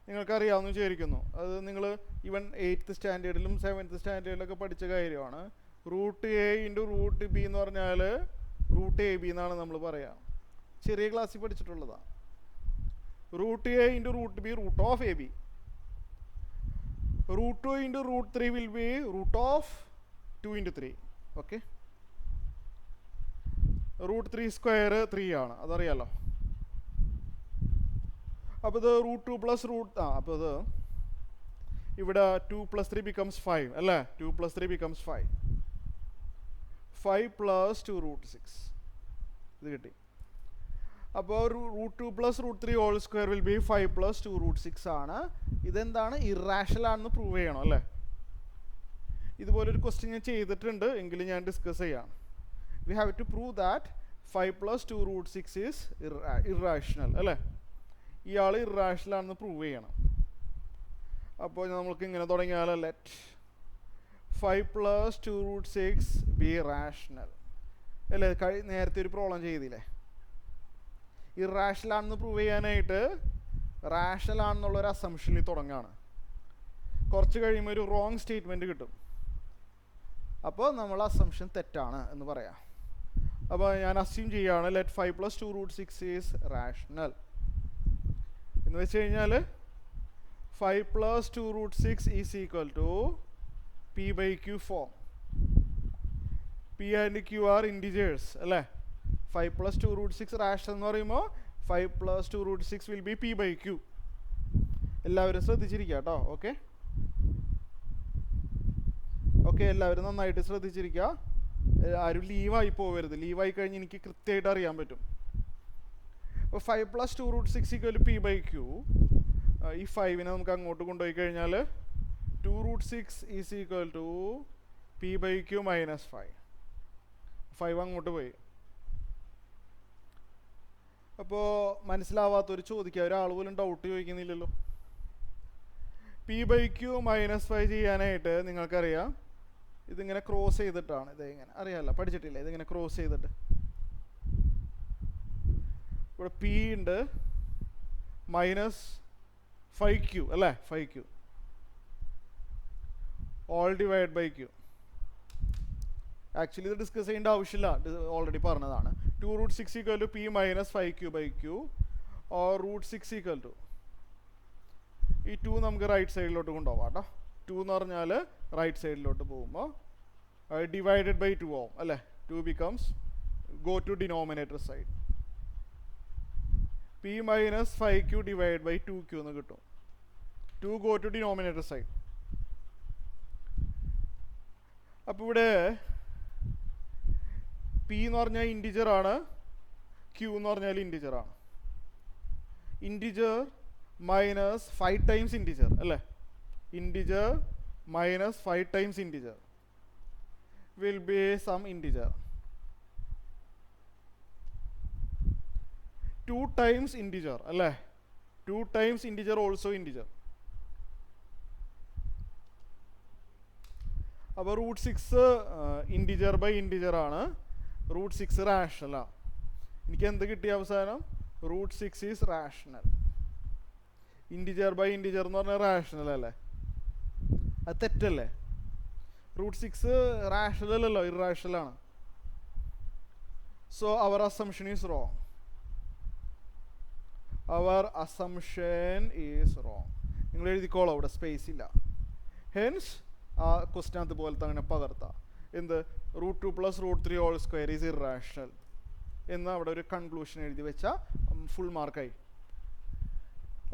നിങ്ങൾക്കറിയാമെന്ന് വിചാരിക്കുന്നു. അത് നിങ്ങൾ ഈവൻ 8th സ്റ്റാൻഡേർഡിലും 7th സ്റ്റാൻഡേർഡിലൊക്കെ പഠിച്ച കാര്യമാണ്. √a × √b എന്ന് പറഞ്ഞാൽ √ab എന്നാണ് നമ്മൾ പറയാം. ചെറിയ ക്ലാസ്സിൽ പഠിച്ചിട്ടുള്ളതാണ്. √a × √b √ab. √2 × √3 will be √2 × 3. Okay, √3 square 3 ആണ്, അതറിയാലോ. അപ്പോൾ ഇത് √2 + അപ്പോൾ ഇത് ഇവിടെ 2 + 3 becomes 5 അല്ലേ? 2 + 3 becomes 5. 5 + 2 √6 ഇത് കിട്ടി. അപ്പോൾ √2 + √3 ഹോൾ സ്ക്വയർ വിൽ ബി 5 + 2 √6 ആണ്. ഇതെന്താണ്? ഇറാഷണൽ ആണെന്ന് പ്രൂവ് ചെയ്യണം അല്ലേ? ഇതുപോലൊരു ക്വസ്റ്റ്യൻ ഞാൻ ചെയ്തിട്ടുണ്ട്, എങ്കിലും ഞാൻ ഡിസ്കസ് ചെയ്യാം. We have to prove that 5 + 2 √6 is irrational അല്ലേ? ഇയാൾ ഇറാഷണൽ ആണെന്ന് പ്രൂവ് ചെയ്യണം. അപ്പോൾ നമ്മൾക്ക് ഇങ്ങനെ തുടങ്ങിയാലോ. ലെറ്റ് 5 + 2 √6 ബി റാഷണൽ അല്ലേ? നേരത്തെ ഒരു പ്രോബ്ലം ചെയ്തില്ലേ? ഇറാഷണൽ ആണെന്ന് പ്രൂവ് ചെയ്യാനായിട്ട് റാഷണൽ ആണെന്നുള്ളൊരു അസംഷനിൽ തുടങ്ങുകയാണ്. കുറച്ച് കഴിയുമ്പോൾ ഒരു റോങ് സ്റ്റേറ്റ്മെൻറ്റ് കിട്ടും. അപ്പോൾ നമ്മൾ അസംഷൻ തെറ്റാണ് എന്ന് പറയാം. അപ്പോൾ ഞാൻ അസ്യൂം ചെയ്യുകയാണ് ലെറ്റ് 5 + 2 √6 ഈസ് റാഷണൽ എന്ന് വെച്ച് കഴിഞ്ഞാൽ 5 + 2 √6 is equal to p/q form. p and q are integers അല്ലേ? 5 + 2 √6 റാഷണൽ എന്ന് പറയുമ്പോൾ 5 + 2 √6 വിൽ ബി p/q. എല്ലാവരും ശ്രദ്ധിച്ചിരിക്കുക കേട്ടോ. ഓക്കെ, എല്ലാവരും നന്നായിട്ട് ശ്രദ്ധിച്ചിരിക്കുക. ആരും ലീവായി പോകരുത്. ലീവായി കഴിഞ്ഞ് എനിക്ക് കൃത്യമായിട്ട് അറിയാൻ പറ്റും. അപ്പോൾ 5 + 2 √6 ഈക്വൽ ടു p/q. ഈ 5നെ നമുക്ക് അങ്ങോട്ട് കൊണ്ടുപോയി കഴിഞ്ഞാൽ 2 √6 ഈസ് ഈക്വൽ ടു p/q - 5. 5 അങ്ങോട്ട് പോയി. അപ്പോൾ മനസ്സിലാവാത്തൊരു ചോദിക്കുക, ഒരാൾ പോലും ഡൗട്ട് ചോദിക്കുന്നില്ലല്ലോ. p/q - 5 ചെയ്യാനായിട്ട് നിങ്ങൾക്കറിയാം, ഇതിങ്ങനെ ക്രോസ് ചെയ്തിട്ടാണ്. ഇത് ഇങ്ങനെ അറിയാമല്ലോ, പഠിച്ചിട്ടില്ല? ഇതിങ്ങനെ ക്രോസ് ചെയ്തിട്ട് ഇവിടെ p ഉണ്ട് -5q അല്ലേ? 5q all divide by q. Actually ഇത് ഡിസ്കസ് ചെയ്യേണ്ട ആവശ്യമില്ല, ഓൾറെഡി പറഞ്ഞതാണ്. 2 √6 equal to p - 5q/q or √6 equal to ഈ 2 നമുക്ക് റൈറ്റ് സൈഡിലോട്ട് കൊണ്ടുപോകാം കേട്ടോ. 2 എന്ന് പറഞ്ഞാൽ റൈറ്റ് സൈഡിലോട്ട് പോകുമ്പോൾ ഡിവൈഡഡ് ബൈ 2 ആവും അല്ലേ? 2 becomes go to denominator side. p - 5q divide by 2q എന്ന് കിട്ടും. 2 ഗോ ടു ഡിനോമിനേറ്റർ സൈഡ്. അപ്പോൾ ഇവിടെ പി എന്ന് പറഞ്ഞാൽ ഇൻറ്റിജർ ആണ്, ക്യൂ എന്ന് പറഞ്ഞാൽ ഇൻറ്റിജർ ആണ്. ഇൻറ്റിജർ മൈനസ് 5 ടൈംസ് ഇൻറ്റിജർ അല്ലേ, integer minus 5 times integer will be some integer. 2 times integer അല്ലേ, 2 times integer also integer. അപ്പോൾ √6 ഇൻറ്റിജർ ബൈ ഇൻറ്റിജർ ആണ്, √6 റാഷണലാണ്. എനിക്ക് എന്ത് കിട്ടിയ അവസാനം? √6 is rational. Integer by integer എന്ന് പറഞ്ഞാൽ റാഷണൽ അല്ലേ, അത് തെറ്റല്ലേ? √6 റാഷണൽ അല്ലല്ലോ, ഇറാഷണൽ ആണ്. So our assumption is wrong, our assumption is wrong. നിങ്ങൾ എഴുതിക്കോളൂ, അവിടെ സ്പേസ് ഇല്ല. ഹെൻസ് ആ ക്വസ്റ്റ്യൻ അതുപോലത്തെ അങ്ങനെ പകർത്താം. എന്ത്? √2 + √3 ഹോൾ സ്ക്വയർ ഈസ് ഇറാഷണൽ എന്ന് അവിടെ ഒരു കൺക്ലൂഷൻ എഴുതി വെച്ചാൽ ഫുൾ മാർക്കായി.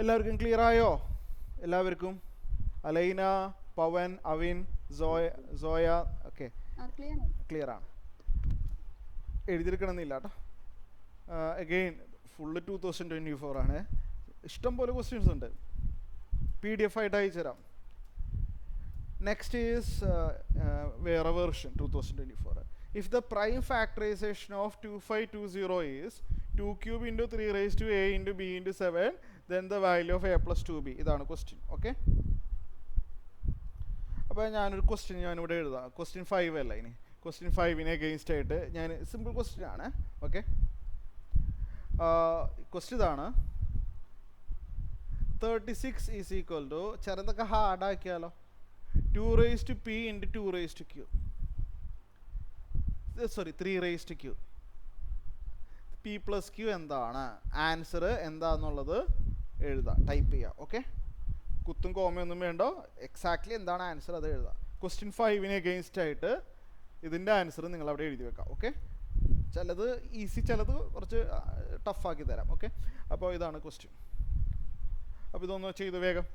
എല്ലാവർക്കും ക്ലിയർ ആയോ? എല്ലാവർക്കും? അലൈന, പവൻ, അവിൻ, സോയ ഓക്കെ ക്ലിയർ ആണ്. എഴുതിയെടുക്കണമെന്നില്ല കേട്ടോ. അഗെയിൻ ഫുള്ള് 2024 ആണ്. ഇഷ്ടം പോലെ ക്വസ്റ്റ്യൻസ് ഉണ്ട്, PDF ആയിട്ട് അയച്ചു തരാം. നെക്സ്റ്റ് ഈസ് വേറെ version 2024. If the prime factorization of 2520 is 2 cube into 3 raised to a into b into 7, then the value of a plus 2b. ഇതാണ് ക്വസ്റ്റ്യൻ. ഓക്കെ, അപ്പോൾ ഞാനൊരു ക്വസ്റ്റ്യൻ ഞാനിവിടെ എഴുതാം. ക്വസ്റ്റ്യൻ 5 അല്ല, ഇനി ക്വസ്റ്റ്യൻ 5നെ അഗെയിൻസ്റ്റ് ആയിട്ട് ഞാൻ സിമ്പിൾ ക്വസ്റ്റ്യൻ ആണ്. ഓക്കെ, ക്വസ്റ്റ്യൻ ഇതാണ്. 36 ഈസ് ഈക്വൽ ടു, ചെറുതൊക്കെ ഹാർഡാക്കിയാലോ, 2 raised to p into 2 raised to q. Sorry 3 raised to q. p plus q എന്താണ്? ആൻസർ എന്താണെന്നുള്ളത് എഴുതാം, ടൈപ്പ് ചെയ്യാം. ഓക്കെ, കുത്തും കോമയൊന്നും വേണ്ട, എക്സാക്ട്ലി എന്താണ് ആൻസർ അത് എഴുതാം. ക്വസ്റ്റ്യൻ 5നെ അഗെയിൻസ്റ്റ് ആയിട്ട് ഇതിൻ്റെ ആൻസർ നിങ്ങൾ അവിടെ എഴുതി വെക്കാം. ഓക്കെ, ചിലത് ഈസി, ചിലത് കുറച്ച് ടഫാക്കി തരാം. ഓക്കെ, അപ്പോൾ ഇതാണ് ക്വസ്റ്റ്യൻ. അപ്പോൾ ഇതൊന്ന് ചെയ്ത് വേഗം.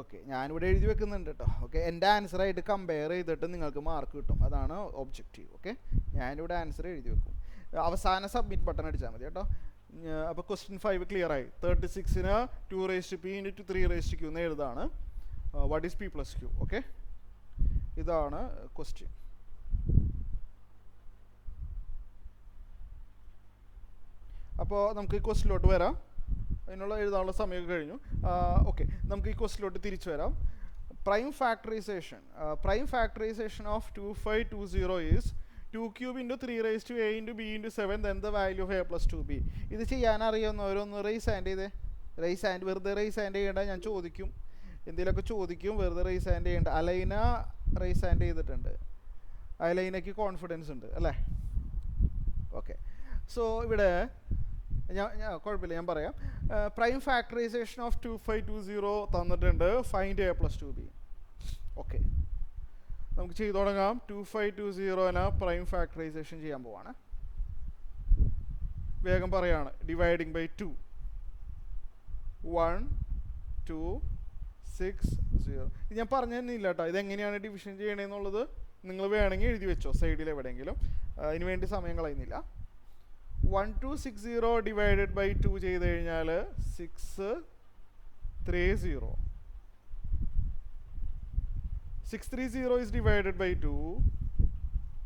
ഓക്കെ, ഞാനിവിടെ എഴുതി വെക്കുന്നുണ്ട് കേട്ടോ. ഓക്കെ, എൻ്റെ ആൻസറായിട്ട് കമ്പയർ ചെയ്തിട്ട് നിങ്ങൾക്ക് മാർക്ക് കിട്ടും, അതാണ് ഒബ്ജക്റ്റീവ്. ഓക്കെ, ഞാനിവിടെ ആൻസർ എഴുതി വെക്കും, അവസാനം സബ്മിറ്റ് ബട്ടൺ അടിച്ചാൽ മതി കേട്ടോ. അപ്പോൾ ക്വസ്റ്റ്യൻ 5 ക്ലിയർ ആയി. 36ന് 2 raised to p into 3 raised to q എന്ന് എഴുതാണ്. What is p plus q? Okay, ഇതാണ് ക്വസ്റ്റ്യൻ. അപ്പോൾ നമുക്ക് ഈ ക്വസ്റ്റ്യനിലോട്ട് വരാം. അതിനുള്ള എഴുതാനുള്ള സമയമൊക്കെ കഴിഞ്ഞു. ഓക്കെ, നമുക്ക് ഈ ക്വസ്റ്റ്യനിലോട്ട് തിരിച്ചു വരാം. Prime factorisation of 2520 is 2 cube into 3 raised to a into b into 7, then the value of a plus 2b. ഇത് ചെയ്യാൻ അറിയാവുന്നവരൊന്ന് റേസ് ഹാൻഡ് ചെയ്തേ. റേസ് ഹാൻഡ്, വെറുതെ റേസ് ഹാൻഡ് ചെയ്യേണ്ട, ഞാൻ ചോദിക്കും, എന്തെങ്കിലുമൊക്കെ ചോദിക്കും, വെറുതെ റേസ് ഹാൻഡ് ചെയ്യേണ്ട. അലൈന റേസ് ഹാൻഡ് ചെയ്തിട്ടുണ്ട്, അലൈനയ്ക്ക് കോൺഫിഡൻസ് ഉണ്ട് അല്ലേ? ഓക്കെ, സോ ഇവിടെ കുഴപ്പമില്ല, ഞാൻ പറയാം. പ്രൈം ഫാക്ടറൈസേഷൻ ഓഫ് 2520 തന്നിട്ടുണ്ട്, find a plus 2b. Okay, നമുക്ക് ചെയ്തു തുടങ്ങാം. 2520ന് പ്രൈം ഫാക്ടറൈസേഷൻ ചെയ്യാൻ പോവാണ്. വേഗം പറയാണ്. Dividing by 2, 1 2 6 0. ഇത് ഞാൻ പറഞ്ഞു തന്നില്ല കേട്ടോ, ഇതെങ്ങനെയാണ് ഡിവിഷൻ ചെയ്യണമെന്നുള്ളത് നിങ്ങൾ വേണമെങ്കിൽ എഴുതി വെച്ചോ സൈഡിൽ എവിടെയെങ്കിലും, അതിന് വേണ്ടി സമയം കളയുന്നില്ല. 1260 ഡിവൈഡഡ് ബൈ 2 ചെയ്ത് കഴിഞ്ഞാൽ 630. 630 is divided by 2,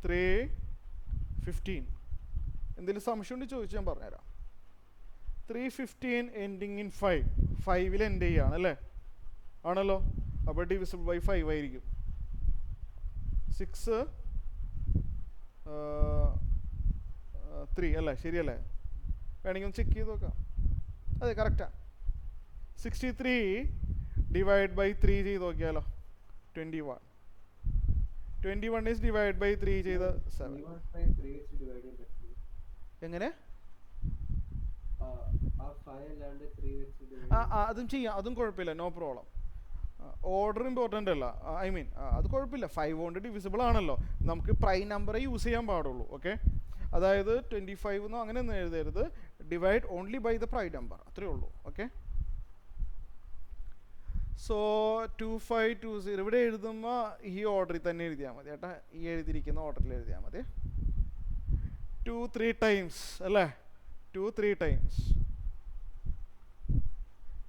315. എന്തെങ്കിലും സംശയം ഉണ്ട് ചോദിച്ചു, ഞാൻ പറഞ്ഞുതരാം. 315 എൻഡിങ് ഇൻ 5, 5ൽ എൻഡ് ചെയ്യാണ് അല്ലേ? ആണല്ലോ, അപ്പോൾ ഡിവിസിബിൾ ബൈ 5 ആയിരിക്കും. 6 3 അല്ലേ? ശരിയല്ലേ? വേണമെങ്കിൽ ഒന്ന് ചെക്ക് ചെയ്ത് നോക്കാം. അതെ, കറക്റ്റാണ്. 63 ഡിവൈഡ് ബൈ 3 ചെയ്ത് നോക്കിയാലോ? 21. 21 is divided by 3 ചെയ്ത 7. എങ്ങനെ? അതും ചെയ്യാം, അതും കുഴപ്പമില്ല, നോ പ്രോബ്ലം. ഓർഡർ ഇമ്പോർട്ടൻ്റ് അല്ല, ഐ മീൻ അത് കുഴപ്പമില്ല. 5 കൊണ്ട് ഡിവിസിബിൾ ആണല്ലോ, നമുക്ക് പ്രൈം നമ്പറെ യൂസ് ചെയ്യാൻ പാടുള്ളൂ. ഓക്കെ, അതായത് 25 എന്നോ അങ്ങനെ ഒന്നും എഴുതരുത്. Divide only by the prime number, അത്രയേ ഉള്ളൂ. ഓക്കെ, സോ 2520 ഇവിടെ എഴുതുമ്പോൾ ഈ ഓർഡറിൽ തന്നെ എഴുതിയാൽ മതി ഏട്ടാ, ഈ എഴുതിയിരിക്കുന്ന ഓർഡറിൽ എഴുതിയാൽ മതി. 2 3 ടൈംസ് അല്ലേ, 2 3 ടൈംസ്.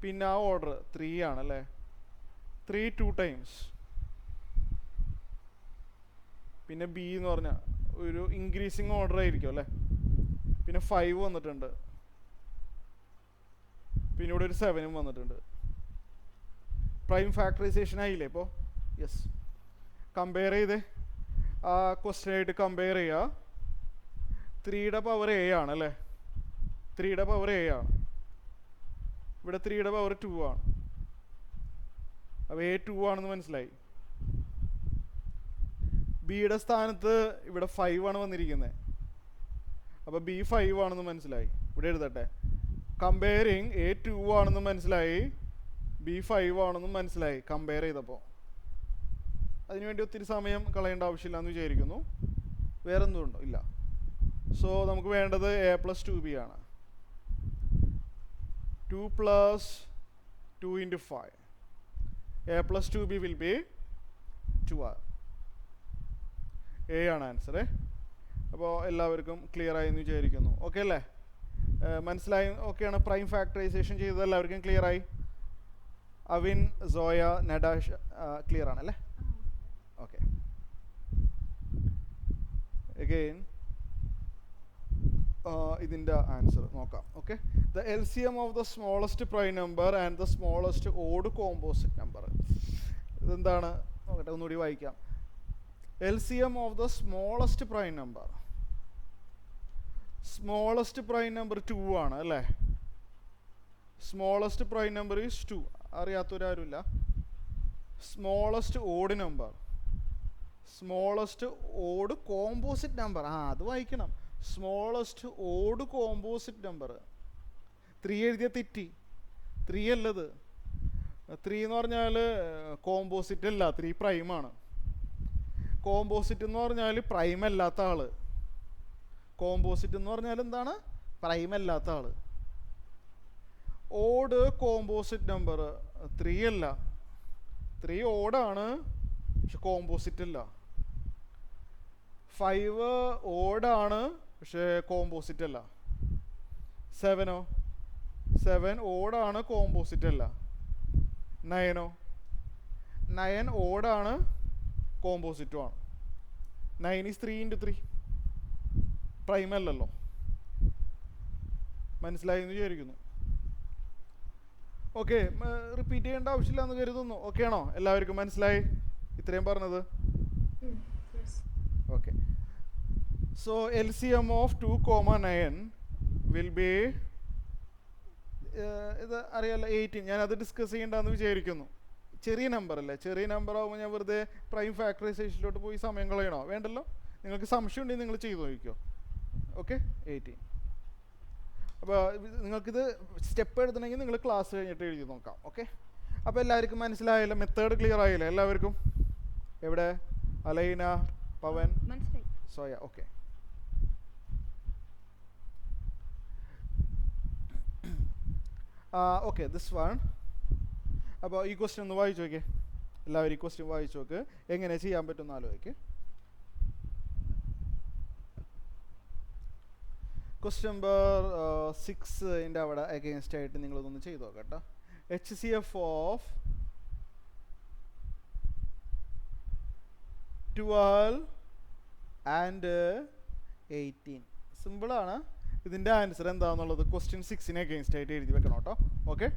പിന്നെ ആ ഓർഡർ 3 ആണല്ലേ, 3 2 ടൈംസ്. പിന്നെ ബി എന്ന് പറഞ്ഞാൽ ഒരു ഇൻക്രീസിങ് ഓർഡർ ആയിരിക്കും അല്ലേ. പിന്നെ 5 വന്നിട്ടുണ്ട്, പിന്നെ ഇവിടെ ഒരു 7 വന്നിട്ടുണ്ട്. പ്രൈം ഫാക്ടറൈസേഷൻ ആയില്ലേ ഇപ്പോൾ? യെസ്. കമ്പയർ ചെയ്തേ, ആ ക്വസ്റ്റ്യൻ ആയിട്ട് കമ്പയർ ചെയ്യുക. 3യുടെ പവർ എ ആണ് അല്ലേ, 3യുടെ പവർ എ ആണ്. ഇവിടെ 3യുടെ പവർ 2 ആണ്. അപ്പോൾ എ 2 ആണെന്ന് മനസ്സിലായി. ബിയുടെ സ്ഥാനത്ത് ഇവിടെ 5 ആണ് വന്നിരിക്കുന്നത്, അപ്പോൾ ബി 5 ആണെന്ന് മനസ്സിലായി. ഇവിടെ എഴുതട്ടെ, കമ്പയറിങ് എ 2 ആണെന്ന് മനസ്സിലായി, ബി 5 ആണെന്നും മനസ്സിലായി കമ്പയർ ചെയ്തപ്പോൾ. അതിനുവേണ്ടി ഒത്തിരി സമയം കളയേണ്ട ആവശ്യമില്ല എന്ന് വിചാരിക്കുന്നു. വേറെ എന്തുകൊണ്ടോ ഇല്ല. സോ നമുക്ക് വേണ്ടത് എ പ്ലസ് 2b ആണ്. 2 plus 2 into 5. A plus 2b will be 2r. A ആണ് ആൻസർ. അപ്പോൾ എല്ലാവർക്കും ക്ലിയർ ആയി എന്ന് വിചാരിക്കുന്നു. ഓക്കെ അല്ലേ, മനസ്സിലായി? ഓക്കെയാണ്. പ്രൈം ഫാക്ടറൈസേഷൻ ചെയ്തത് എല്ലാവർക്കും ക്ലിയർ ആയി? അവിൻ, സോയ, നഡാഷ് ക്ലിയർ ആണല്ലേ? ഓക്കെ. അഗെയിൻ ഇതിൻ്റെ ആൻസർ നോക്കാം. Okay, the LCM of the smallest prime number and the smallest odd composite number. ഇതെന്താണ് നോക്കട്ടെ, ഒന്നുകൂടി വായിക്കാം. LCM of the smallest prime number. Smallest prime number 2 ആണ് അല്ലേ. Smallest prime number is 2. അറിയാത്തൊരാരുമില്ല. Smallest odd number, smallest odd composite number. അത് വായിക്കണം. Smallest odd composite number. 3 എഴുതിയ തെറ്റി, 3 അല്ലത്. 3 എന്ന് പറഞ്ഞാൽ കോമ്പോസിറ്റ് അല്ല, 3 പ്രൈമാണ്. കോമ്പോസിറ്റ് എന്ന് പറഞ്ഞാൽ പ്രൈം അല്ലാത്ത ആള്. കോമ്പോസിറ്റ് എന്ന് പറഞ്ഞാൽ എന്താണ്? പ്രൈം അല്ലാത്ത ആള്. ഓഡ് കോമ്പോസിറ്റ് നമ്പർ 3 അല്ല. 3 ഓടാണ്, പക്ഷെ കോമ്പോസിറ്റ് അല്ല. 5 ഓടാണ്, പക്ഷേ കോമ്പോസിറ്റ് അല്ല. 7 7 ഓടാണ്, കോമ്പോസിറ്റ് അല്ല. 9 9 ഓടാണ്, കോമ്പോസിറ്റും ആണ്. 9 is 3 into 3. പ്രൈം അല്ലല്ലോ. മനസ്സിലായി എന്ന് വിചാരിക്കുന്നു. ഓക്കെ, റിപ്പീറ്റ് ചെയ്യേണ്ട ആവശ്യമില്ല എന്ന് കരുതുന്നു. ഓക്കെ ആണോ? എല്ലാവർക്കും മനസ്സിലായി ഇത്രയും പറഞ്ഞത്? Okay. So LCM of 2,9 will be, ഇത് അറിയാലോ, 18. ഞാനത് ഡിസ്കസ് ചെയ്യേണ്ടെന്ന് വിചാരിക്കുന്നു. ചെറിയ നമ്പർ അല്ലേ, ചെറിയ നമ്പർ ആകുമ്പോൾ ഞാൻ വെറുതെ പ്രൈം ഫാക്ടറൈസേഷനിലോട്ട് പോയി സമയം കളയണോ? വേണ്ടല്ലോ. നിങ്ങൾക്ക് സംശയം ഉണ്ടെങ്കിൽ നിങ്ങൾ ചെയ്തു നോക്കിക്കോ. ഓക്കെ, 18. അപ്പോൾ നിങ്ങൾക്കിത് സ്റ്റെപ്പ് എഴുതണമെങ്കിൽ നിങ്ങൾ ക്ലാസ് കഴിഞ്ഞിട്ട് എഴുതി നോക്കാം. ഓക്കെ, അപ്പോൾ എല്ലാവർക്കും മനസ്സിലായല്ലോ? മെത്തേഡ് ക്ലിയർ ആയില്ലേ എല്ലാവർക്കും? എവിടെ Alaina, Pavan, Soya? Okay. Okay, this one. അപ്പോൾ ഈ ക്വസ്റ്റ്യൻ ഒന്ന് വായിച്ചു നോക്കിയേ എല്ലാവരും. ഈ ക്വസ്റ്റ്യൻ വായിച്ചു നോക്ക്, എങ്ങനെ ചെയ്യാൻ പറ്റുമെന്ന് ആലോചിക്ക്. ക്വസ്റ്റ്യൻ നമ്പർ 6 അവിടെ അഗെയിൻസ്റ്റ് ആയിട്ട് നിങ്ങളൊന്ന് ചെയ്ത് നോക്കാം കേട്ടോ. HCF of 12 and 18. സിമ്പിളാണ്. ഇതിൻ്റെ ആൻസർ എന്താണെന്നുള്ളത് ക്വസ്റ്റ്യൻ 6 അഗെയിൻസ്റ്റ് ആയിട്ട് എഴുതി വെക്കണം കേട്ടോ. ഓക്കെ,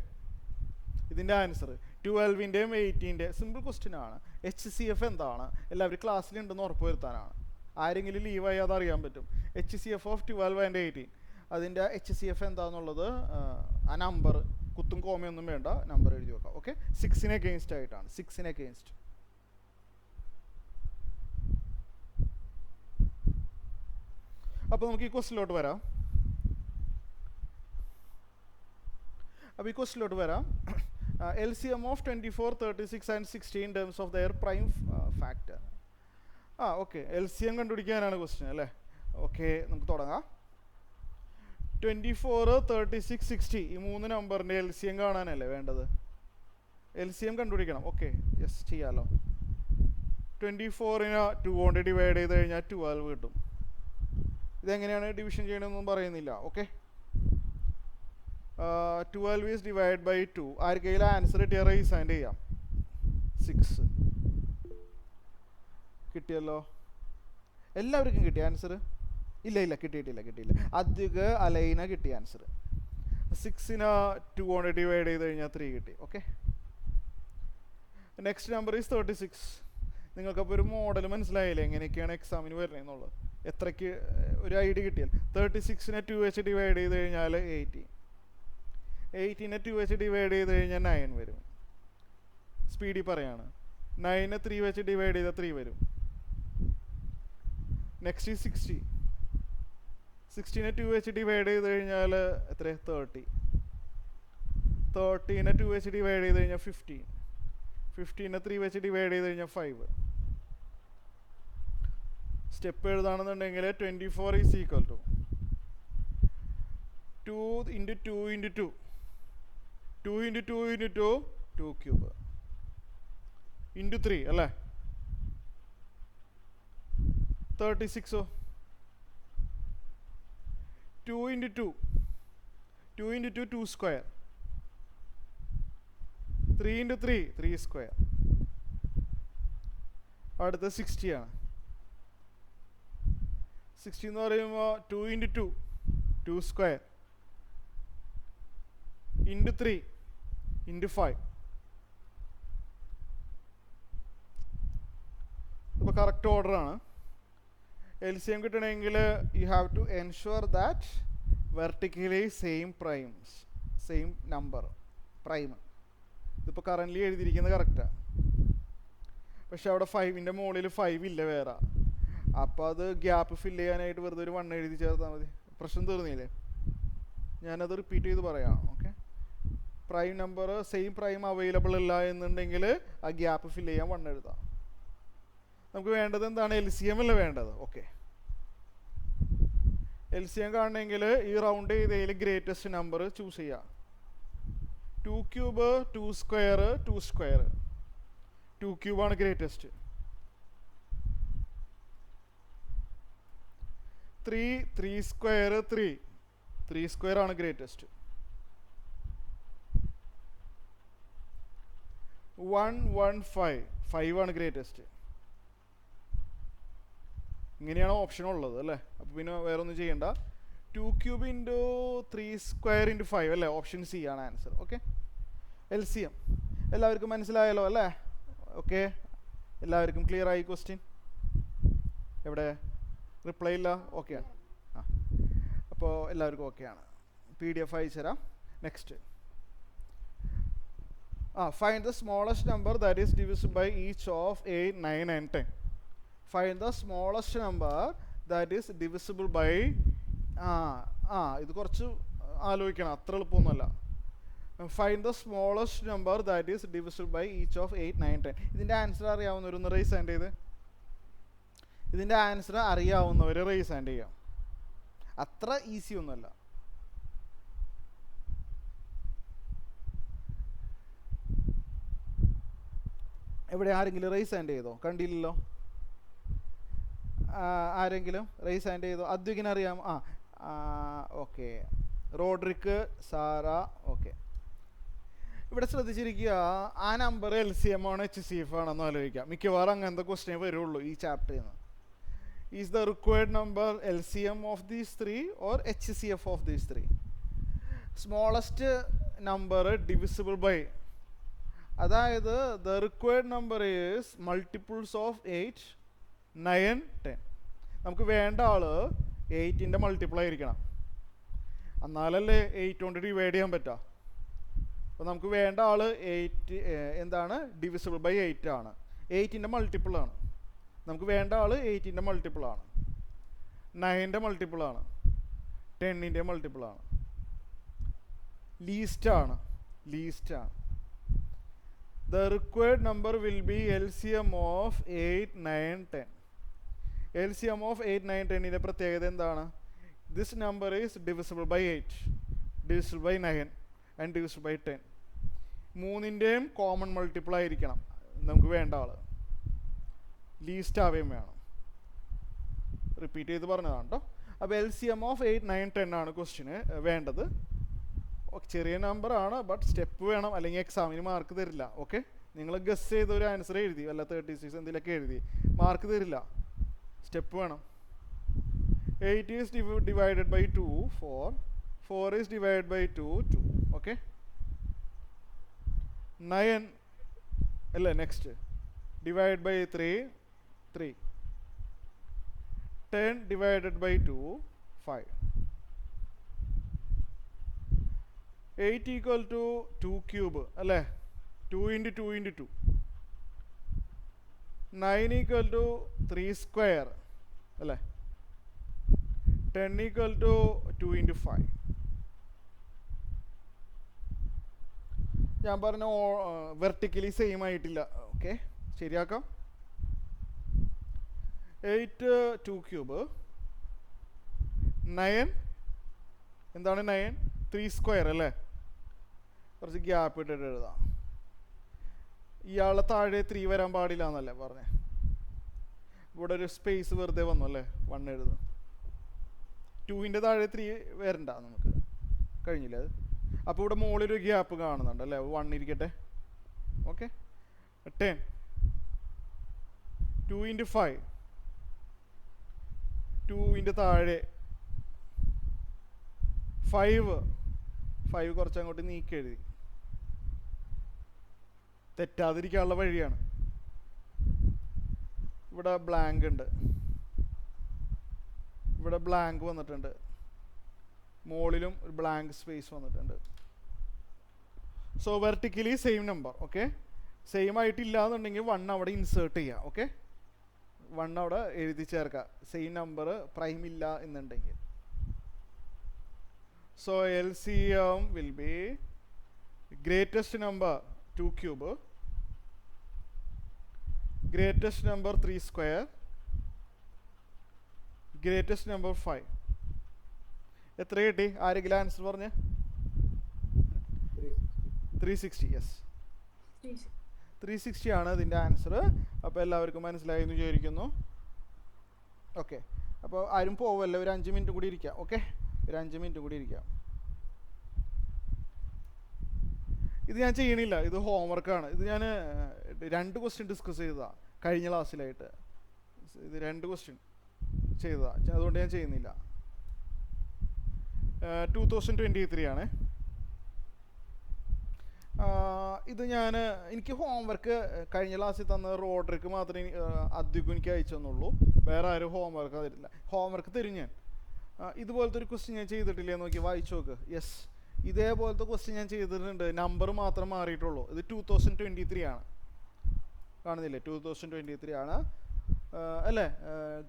ഇതിൻ്റെ ആൻസർ 12-ൻ്റെയും 18-ൻ്റെയും സിമ്പിൾ ക്വസ്റ്റ്യൻ ആണ്. HCF എന്താണ് എല്ലാവരും ക്ലാസ്സിലുണ്ടെന്ന് ഉറപ്പ് വരുത്താനാണ്. ആരെങ്കിലും ലീവായി അതറിയാൻ പറ്റും. HCF ഓഫ് 12 and 18, അതിൻ്റെ HCF എന്താണെന്നുള്ളത് ആ നമ്പർ കുത്തും കോമയൊന്നും വേണ്ട, നമ്പർ എഴുതി വെക്കാം. ഓക്കെ, 6 അഗെയിൻസ്റ്റ് ആയിട്ടാണ്. 6 അഗെയിൻസ്റ്റ്. അപ്പോൾ നമുക്ക് ഈ ക്വസ്റ്റിലോട്ട് വരാം. അപ്പോൾ ഈ ക്വസ്റ്റിലോട്ട് വരാം. LCM of 24, 36 and 60 in terms of their prime factor. Okay, LCM കണ്ടുപിടിക്കാനാണ് ക്വസ്റ്റ്യൻ അല്ലേ? ഓക്കെ. ഓക്കെ, നമുക്ക് തുടങ്ങാം. 24, 36, 60 ഈ 3 നമ്പറിൻ്റെ LCM കാണാനല്ലേ വേണ്ടത്? LCM കണ്ടുപിടിക്കണം. ഓക്കെ, യെസ്, ചെയ്യാമല്ലോ. 24നെ 2 കൊണ്ട് ഡിവൈഡ് ചെയ്ത് കഴിഞ്ഞാൽ 12 കിട്ടും. ഇതെങ്ങനെയാണ് ഡിവിഷൻ ചെയ്യണമെന്നൊന്നും പറയുന്നില്ല. Okay, 12 is divide by 2. ആർക്കെങ്കിലും ആൻസർ കിട്ടിയ റൈസ് ഹാൻഡ് ചെയ്യാം. 6 കിട്ടിയല്ലോ. എല്ലാവർക്കും കിട്ടിയ ആൻസർ? ഇല്ല, കിട്ടിയില്ല. അധിക അലൈന കിട്ടിയ ആൻസർ. 6നെ 2 കൊണ്ട് ഡിവൈഡ് ചെയ്ത് കഴിഞ്ഞാൽ 3 കിട്ടി. Okay, next number is 36. നിങ്ങൾക്കപ്പോൾ ഒരു മോഡൽ മനസ്സിലായില്ലേ എങ്ങനെയൊക്കെയാണ് എക്സാമിന് വരുന്നത് എന്നുള്ളത്? എത്രയ്ക്ക് ഒരു ഐഡിയ കിട്ടിയാൽ. 36നെ 2 വെച്ച് ഡിവൈഡ് ചെയ്ത് കഴിഞ്ഞാൽ 80. 80നെ 2 വെച്ച് ഡിവൈഡ് ചെയ്ത് കഴിഞ്ഞാൽ 9 വരും. സ്പീഡിൽ പറയാണ്. 9നെ 3 വെച്ച് ഡിവൈഡ് ചെയ്താൽ 3 വരും. നെക്സ്റ്റ് ഈ 60. 60നെ 2 വെച്ച് ഡിവൈഡ് ചെയ്ത് കഴിഞ്ഞാൽ എത്ര? 30. 30നെ 2 വെച്ച് ഡിവൈഡ് ചെയ്ത് കഴിഞ്ഞാൽ 15. 15നെ 3 വെച്ച് ഡിവൈഡ് ചെയ്ത് കഴിഞ്ഞാൽ 5. സ്റ്റെപ്പ് എഴുതാണെന്നുണ്ടെങ്കിൽ 24 is equal to 2 into 2 into 2. 2 into 2 into 2 2 cube into 3 അല്ലേ? 36. 2 into 2 2 into 2 2 square. 3 into 3 3 square. അടുത്ത 60 ആണ്. 60 എന്ന് പറയുമ്പോൾ 2 ഇൻറ്റു 2 2 സ്ക്വയർ ഇൻറ്റു 3 ഇൻറ്റു 5. ഇപ്പോൾ കറക്റ്റ് ഓർഡറാണ്. LCM കിട്ടണമെങ്കിൽ you have to ensure that vertically same primes, same number prime. ഇതിപ്പോൾ currently എഴുതിയിരിക്കുന്നത് കറക്റ്റാണ്. പക്ഷെ അവിടെ 5ൻ്റെ മുകളിൽ 5 ഇല്ല വേറെ. അപ്പോൾ അത് ഗ്യാപ്പ് ഫില്ല് ചെയ്യാനായിട്ട് വെറുതെ ഒരു 1 എഴുതി ചേർത്താൽ മതി. പ്രശ്നം തീർന്നില്ലേ? ഞാനത് റിപ്പീറ്റ് ചെയ്ത് പറയാം. Okay, prime number same prime available അല്ല എന്നുണ്ടെങ്കിൽ ആ ഗ്യാപ്പ് ഫില്ല് ചെയ്യാൻ 1 എഴുതാം. നമുക്ക് വേണ്ടത് എന്താണ്? LCM അല്ലേ വേണ്ടത്. ഓക്കെ, LCM കാണണമെങ്കിൽ ഈ റൗണ്ട് ചെയ്തതിൽ ഗ്രേറ്റസ്റ്റ് നമ്പർ ചൂസ് ചെയ്യാം. 2 ക്യൂബ് 2 സ്ക്വയർ 2 സ്ക്വയർ. 2 ക്യൂബാണ് ഗ്രേറ്റസ്റ്റ്. 3 സ്ക്വയർ 3 സ്ക്വയർ ആണ് ഗ്രേറ്റസ്റ്റ്. 1 1 5 ആണ് ഗ്രേറ്റസ്റ്റ്. ഇങ്ങനെയാണ് ഓപ്ഷൻ ഉള്ളത് അല്ലേ? അപ്പോൾ പിന്നെ വേറെ ഒന്നും ചെയ്യണ്ട. 2 ക്യൂബ് ഇൻറ്റു 3 സ്ക്വയർ ഇൻറ്റു 5 അല്ലേ? ഓപ്ഷൻ സി ആണ് ആൻസർ. ഓക്കെ, LCM എല്ലാവർക്കും മനസ്സിലായല്ലോ അല്ലേ? ഓക്കെ, എല്ലാവർക്കും ക്ലിയർ ആയി ക്വസ്റ്റ്യൻ? എവിടെ റിപ്ലൈ ഇല്ല? ഓക്കെയാണ്. ആ, അപ്പോൾ എല്ലാവർക്കും ഓക്കെയാണ്. PDF അയച്ചു തരാം. Next, find the smallest number that is divisible by each of 8, 9 and 10. Find the smallest number that is divisible by ഇത് കുറച്ച് ആലോചിക്കണം, അത്ര എളുപ്പമൊന്നുമല്ല. Find the smallest number that is divisible by each of 8, 9, 10. ഇതിൻ്റെ ആൻസർ അറിയാവുന്നവരൊന്ന് rice hand ചെയ്ത്. ഇതിൻ്റെ answer അറിയാവുന്നവർ rice hand ചെയ്യാം. അത്ര ഈസി ഒന്നുമല്ല. എവിടെ ആരെങ്കിലും റൈസ് ഹാൻഡ് ചെയ്തോ? കണ്ടില്ലല്ലോ. ആരെങ്കിലും റൈസ് ഹാൻഡ് ചെയ്തോ? അദ്വികിന് അറിയാം. Okay, Rodrick, Sara. ഓക്കെ, ഇവിടെ ശ്രദ്ധിച്ചിരിക്കുക. ആ നമ്പർ LCM ആണോ HCF ആണെന്ന് ആലോചിക്കാം. മിക്കവാറും അങ്ങനത്തെ ക്വസ്റ്റ്യൻ വരുള്ളൂ ഈ ചാപ്റ്ററിൽ നിന്ന്. Is the required number LCM of these 3 or HCF of these 3? Smallest number divisible by, അതായത് the required number is multiples of 8, 9, 10. നമുക്ക് വേണ്ട ആള് 8ൻ്റെ മൾട്ടിപ്പിൾ ആയിരിക്കണം, എന്നാലല്ലേ 8 കൊണ്ട് ഡിവൈഡ് ചെയ്യാൻ പറ്റുക. അപ്പോൾ നമുക്ക് വേണ്ട ആള് 8 എന്താണ്? ഡിവിസിബിൾ ബൈ 8 ആണ്. 8ൻ്റെ മൾട്ടിപ്പിൾ ആണ്. നമുക്ക് വേണ്ട ആള് 8ൻ്റെ മൾട്ടിപ്പിൾ ആണ്, 9ൻ്റെ മൾട്ടിപ്പിൾ ആണ്, 10ൻ്റെ മൾട്ടിപ്പിൾ ആണ്. ലീസ്റ്റ് ആണ്. The required number will be LCM of 8, 9, 10. LCM of 8, 9, 10 പ്രത്യേകത എന്താണ്? This number is divisible by 8, divisible by 9 and divisible by 10. മൂന്നിൻ്റെയും കോമൺ മൾട്ടിപ്പിൾ ആയിരിക്കണം നമുക്ക് വേണ്ട ആൾ, ലീസ്റ്റ് ആവുകയും വേണം. റിപ്പീറ്റ് ചെയ്ത് പറഞ്ഞതാണ് കേട്ടോ. അപ്പോൾ LCM of 8, 9, 10 ആണ് ക്വസ്റ്റ്യന് വേണ്ടത്. ചെറിയ നമ്പർ ആണ്, ബട്ട് സ്റ്റെപ്പ് വേണം, അല്ലെങ്കിൽ എക്സാമിന് മാർക്ക് തരില്ല. ഓക്കെ, നിങ്ങൾ ഗസ് ചെയ്ത ഒരു ആൻസർ എഴുതി, അല്ല 36 എന്തെങ്കിലുമൊക്കെ എഴുതി, മാർക്ക് തരില്ല. സ്റ്റെപ്പ് വേണം. 8 is divided by 2, 4. 4 is divided by 2, 2. Okay, 9 അല്ലേ next, divided by 3, 3. 10 divided by 2, 5. 8 equal to 2 cube അല്ലേ, 2 into 2 into 2. 9 equal to 3 square അല്ലേ, 10 equal to 2 into 5. ഞാൻ പറഞ്ഞ വെർട്ടിക്കലി സെയിം ആയിട്ടില്ല. ഓക്കെ, ശരിയാക്കാം. 8 2 ക്യൂബ്, 9 എന്താണ് 9 3 സ്ക്വയർ അല്ലേ, കുറച്ച് ഗ്യാപ്പ് ഇട്ടിട്ട് എഴുതാം. ഇയാളെ താഴെ 3 വരാൻ പാടില്ല എന്നല്ലേ പറഞ്ഞേ, ഇവിടെ ഒരു സ്പേസ് വെറുതെ വന്നു അല്ലേ, 1 എഴുതും. 2ൻ്റെ താഴെ 3 വരണ്ട, നമുക്ക് കഴിഞ്ഞില്ല അത്. അപ്പോൾ ഇവിടെ മുകളിലൊരു ഗ്യാപ്പ് കാണുന്നുണ്ട് അല്ലേ, 1 ഇരിക്കട്ടെ. ഓക്കെ, 10 2 into 5, 2ൻ്റെ താഴെ 5 കുറച്ചങ്ങോട്ട് നീക്കി എഴുതി, തെറ്റാതിരിക്കാനുള്ള വഴിയാണ്. ഇവിടെ ബ്ലാങ്ക് ഉണ്ട്, ഇവിടെ ബ്ലാങ്ക് വന്നിട്ടുണ്ട്, മുകളിലും ഒരു ബ്ലാങ്ക് സ്പേസ് വന്നിട്ടുണ്ട്. So vertically same number. Okay, same ആയിട്ടില്ല എന്നുണ്ടെങ്കിൽ 1 അവിടെ ഇൻസേർട്ട് ചെയ്യുക. ഓക്കെ, 1 അവിടെ എഴുതി ചേർക്കുക, സെയിം നമ്പർ പ്രൈം ഇല്ല എന്നുണ്ടെങ്കിൽ. So LCM will be greatest number 2 cube, greatest number 3 square, greatest number 5. എത്ര കിട്ടി? ആരെങ്കിലും ആൻസർ പറഞ്ഞേ? 360. യെസ്, 360 ആണ് ഇതിൻ്റെ ആൻസർ. അപ്പോൾ എല്ലാവർക്കും മനസ്സിലായി എന്ന് വിചാരിക്കുന്നു. ഓക്കെ, അപ്പോൾ ആരും പോവല്ല, ഒരു 5 മിനിറ്റ് കൂടി ഇരിക്കാം. ഓക്കെ, ഒരു 5 മിനിറ്റ് കൂടി ഇരിക്കാം. ഇത് ഞാൻ ചെയ്യണില്ല, ഇത് ഹോംവർക്കാണ്. ഇത് ഞാൻ 2 ക്വസ്റ്റ്യൻ ഡിസ്കസ് ചെയ്തതാണ് കഴിഞ്ഞ ക്ലാസ്സിലായിട്ട്. ഇത് 2 ക്വസ്റ്റ്യൻ ചെയ്തതാണ്, അതുകൊണ്ട് ഞാൻ ചെയ്യുന്നില്ല. 2023 ആണ് ഇത്. എനിക്ക് ഹോംവർക്ക് കഴിഞ്ഞ ക്ലാസ്സിൽ തന്ന റോഡറിക്ക് മാത്രമേ അധികം എനിക്ക് അയച്ചു തന്നുള്ളൂ, വേറെ ആരും ഹോംവർക്ക് തരില്ല. ഹോംവർക്ക് തരും ഞാൻ. ഇതുപോലത്തെ ഒരു ക്വസ്റ്റ്യൻ ഞാൻ ചെയ്തിട്ടില്ലേ, നോക്കി വായിച്ചു നോക്ക്. യെസ്, ഇതേപോലത്തെ ക്വസ്റ്റ്യൻ ഞാൻ ചെയ്തിട്ടുണ്ട്, നമ്പർ മാത്രം മാറിയിട്ടുള്ളൂ. ഇത് 2023 ആണ്, കാണുന്നില്ലേ, 2023 ആണ് അല്ലേ.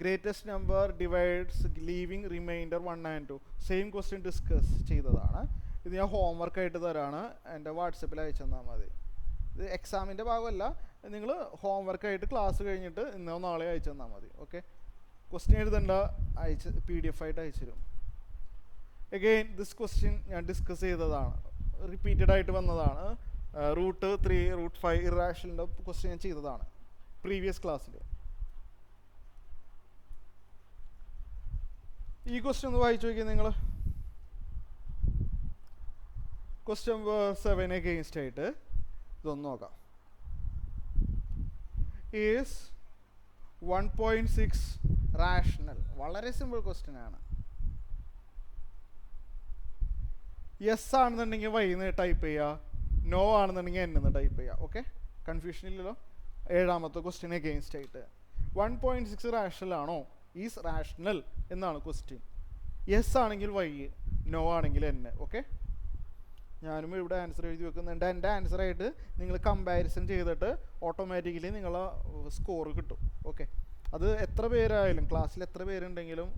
Greatest number divides leaving remainder 1 and 2, same question discuss ചെയ്തതാണ്. ഇത് ഞാൻ ഹോംവർക്കായിട്ട് തരാണ്, എൻ്റെ വാട്സപ്പിൽ അയച്ചു തന്നാൽ മതി. ഇത് എക്സാമിൻ്റെ ഭാഗമല്ല, നിങ്ങൾ ഹോംവർക്കായിട്ട് ക്ലാസ് കഴിഞ്ഞിട്ട് ഇന്നോ നാളെ അയച്ചു തന്നാൽ മതി. ഓക്കെ, ക്വസ്റ്റ്യൻ എഴുതണ്ട, PDF ആയിട്ട് അയച്ചു തരും. എഗെയിൻ ദിസ് ക്വസ്റ്റ്യൻ ഞാൻ ഡിസ്കസ് ചെയ്തതാണ്, റിപ്പീറ്റഡ് ആയിട്ട് വന്നതാണ്. റൂട്ട് 3 റൂട്ട് 5 ഇറാഷണലിൻ്റെ ക്വസ്റ്റ്യൻ ഞാൻ ചെയ്തതാണ് പ്രീവിയസ് ക്ലാസ്സിൽ. ഈ ക്വസ്റ്റ്യൻ ഒന്ന് വായിച്ചു നോക്കിയാൽ നിങ്ങൾ. ക്വസ്റ്റ്യൻ നമ്പർ 7 അഗെയിൻസ്റ്റ് ആയിട്ട് ഇതൊന്ന് നോക്കാം. Is 1.6 rational? വളരെ സിമ്പിൾ ക്വസ്റ്റ്യൻ ആണ്. യെസ് ആണെന്നുണ്ടെങ്കിൽ വൈന്ന് ടൈപ്പ് ചെയ്യുക, നോ ആണെന്നുണ്ടെങ്കിൽ എന്ന് ടൈപ്പ് ചെയ്യുക. ഓക്കെ, കൺഫ്യൂഷൻ ഇല്ലല്ലോ. 7ാമത്തെ ക്വസ്റ്റ്യൻ അഗെയിൻസ്റ്റ് ആയിട്ട് 1.6 റാഷണൽ ആണോ, ഈസ് റാഷണൽ എന്നാണ് ക്വസ്റ്റ്യൻ. യെസ് ആണെങ്കിൽ വൈ, നോ ആണെങ്കിൽ എന്ന്. ഓക്കെ, ഞാനും ഇവിടെ ആൻസർ എഴുതി വെക്കുന്നുണ്ട്. എൻ്റെ ആൻസറായിട്ട് നിങ്ങൾ കമ്പാരിസൺ ചെയ്തിട്ട് ഓട്ടോമാറ്റിക്കലി നിങ്ങളെ സ്കോർ കിട്ടും. ഓക്കെ, അത് എത്ര പേരായാലും ക്ലാസ്സിൽ എത്ര പേരുണ്ടെങ്കിലും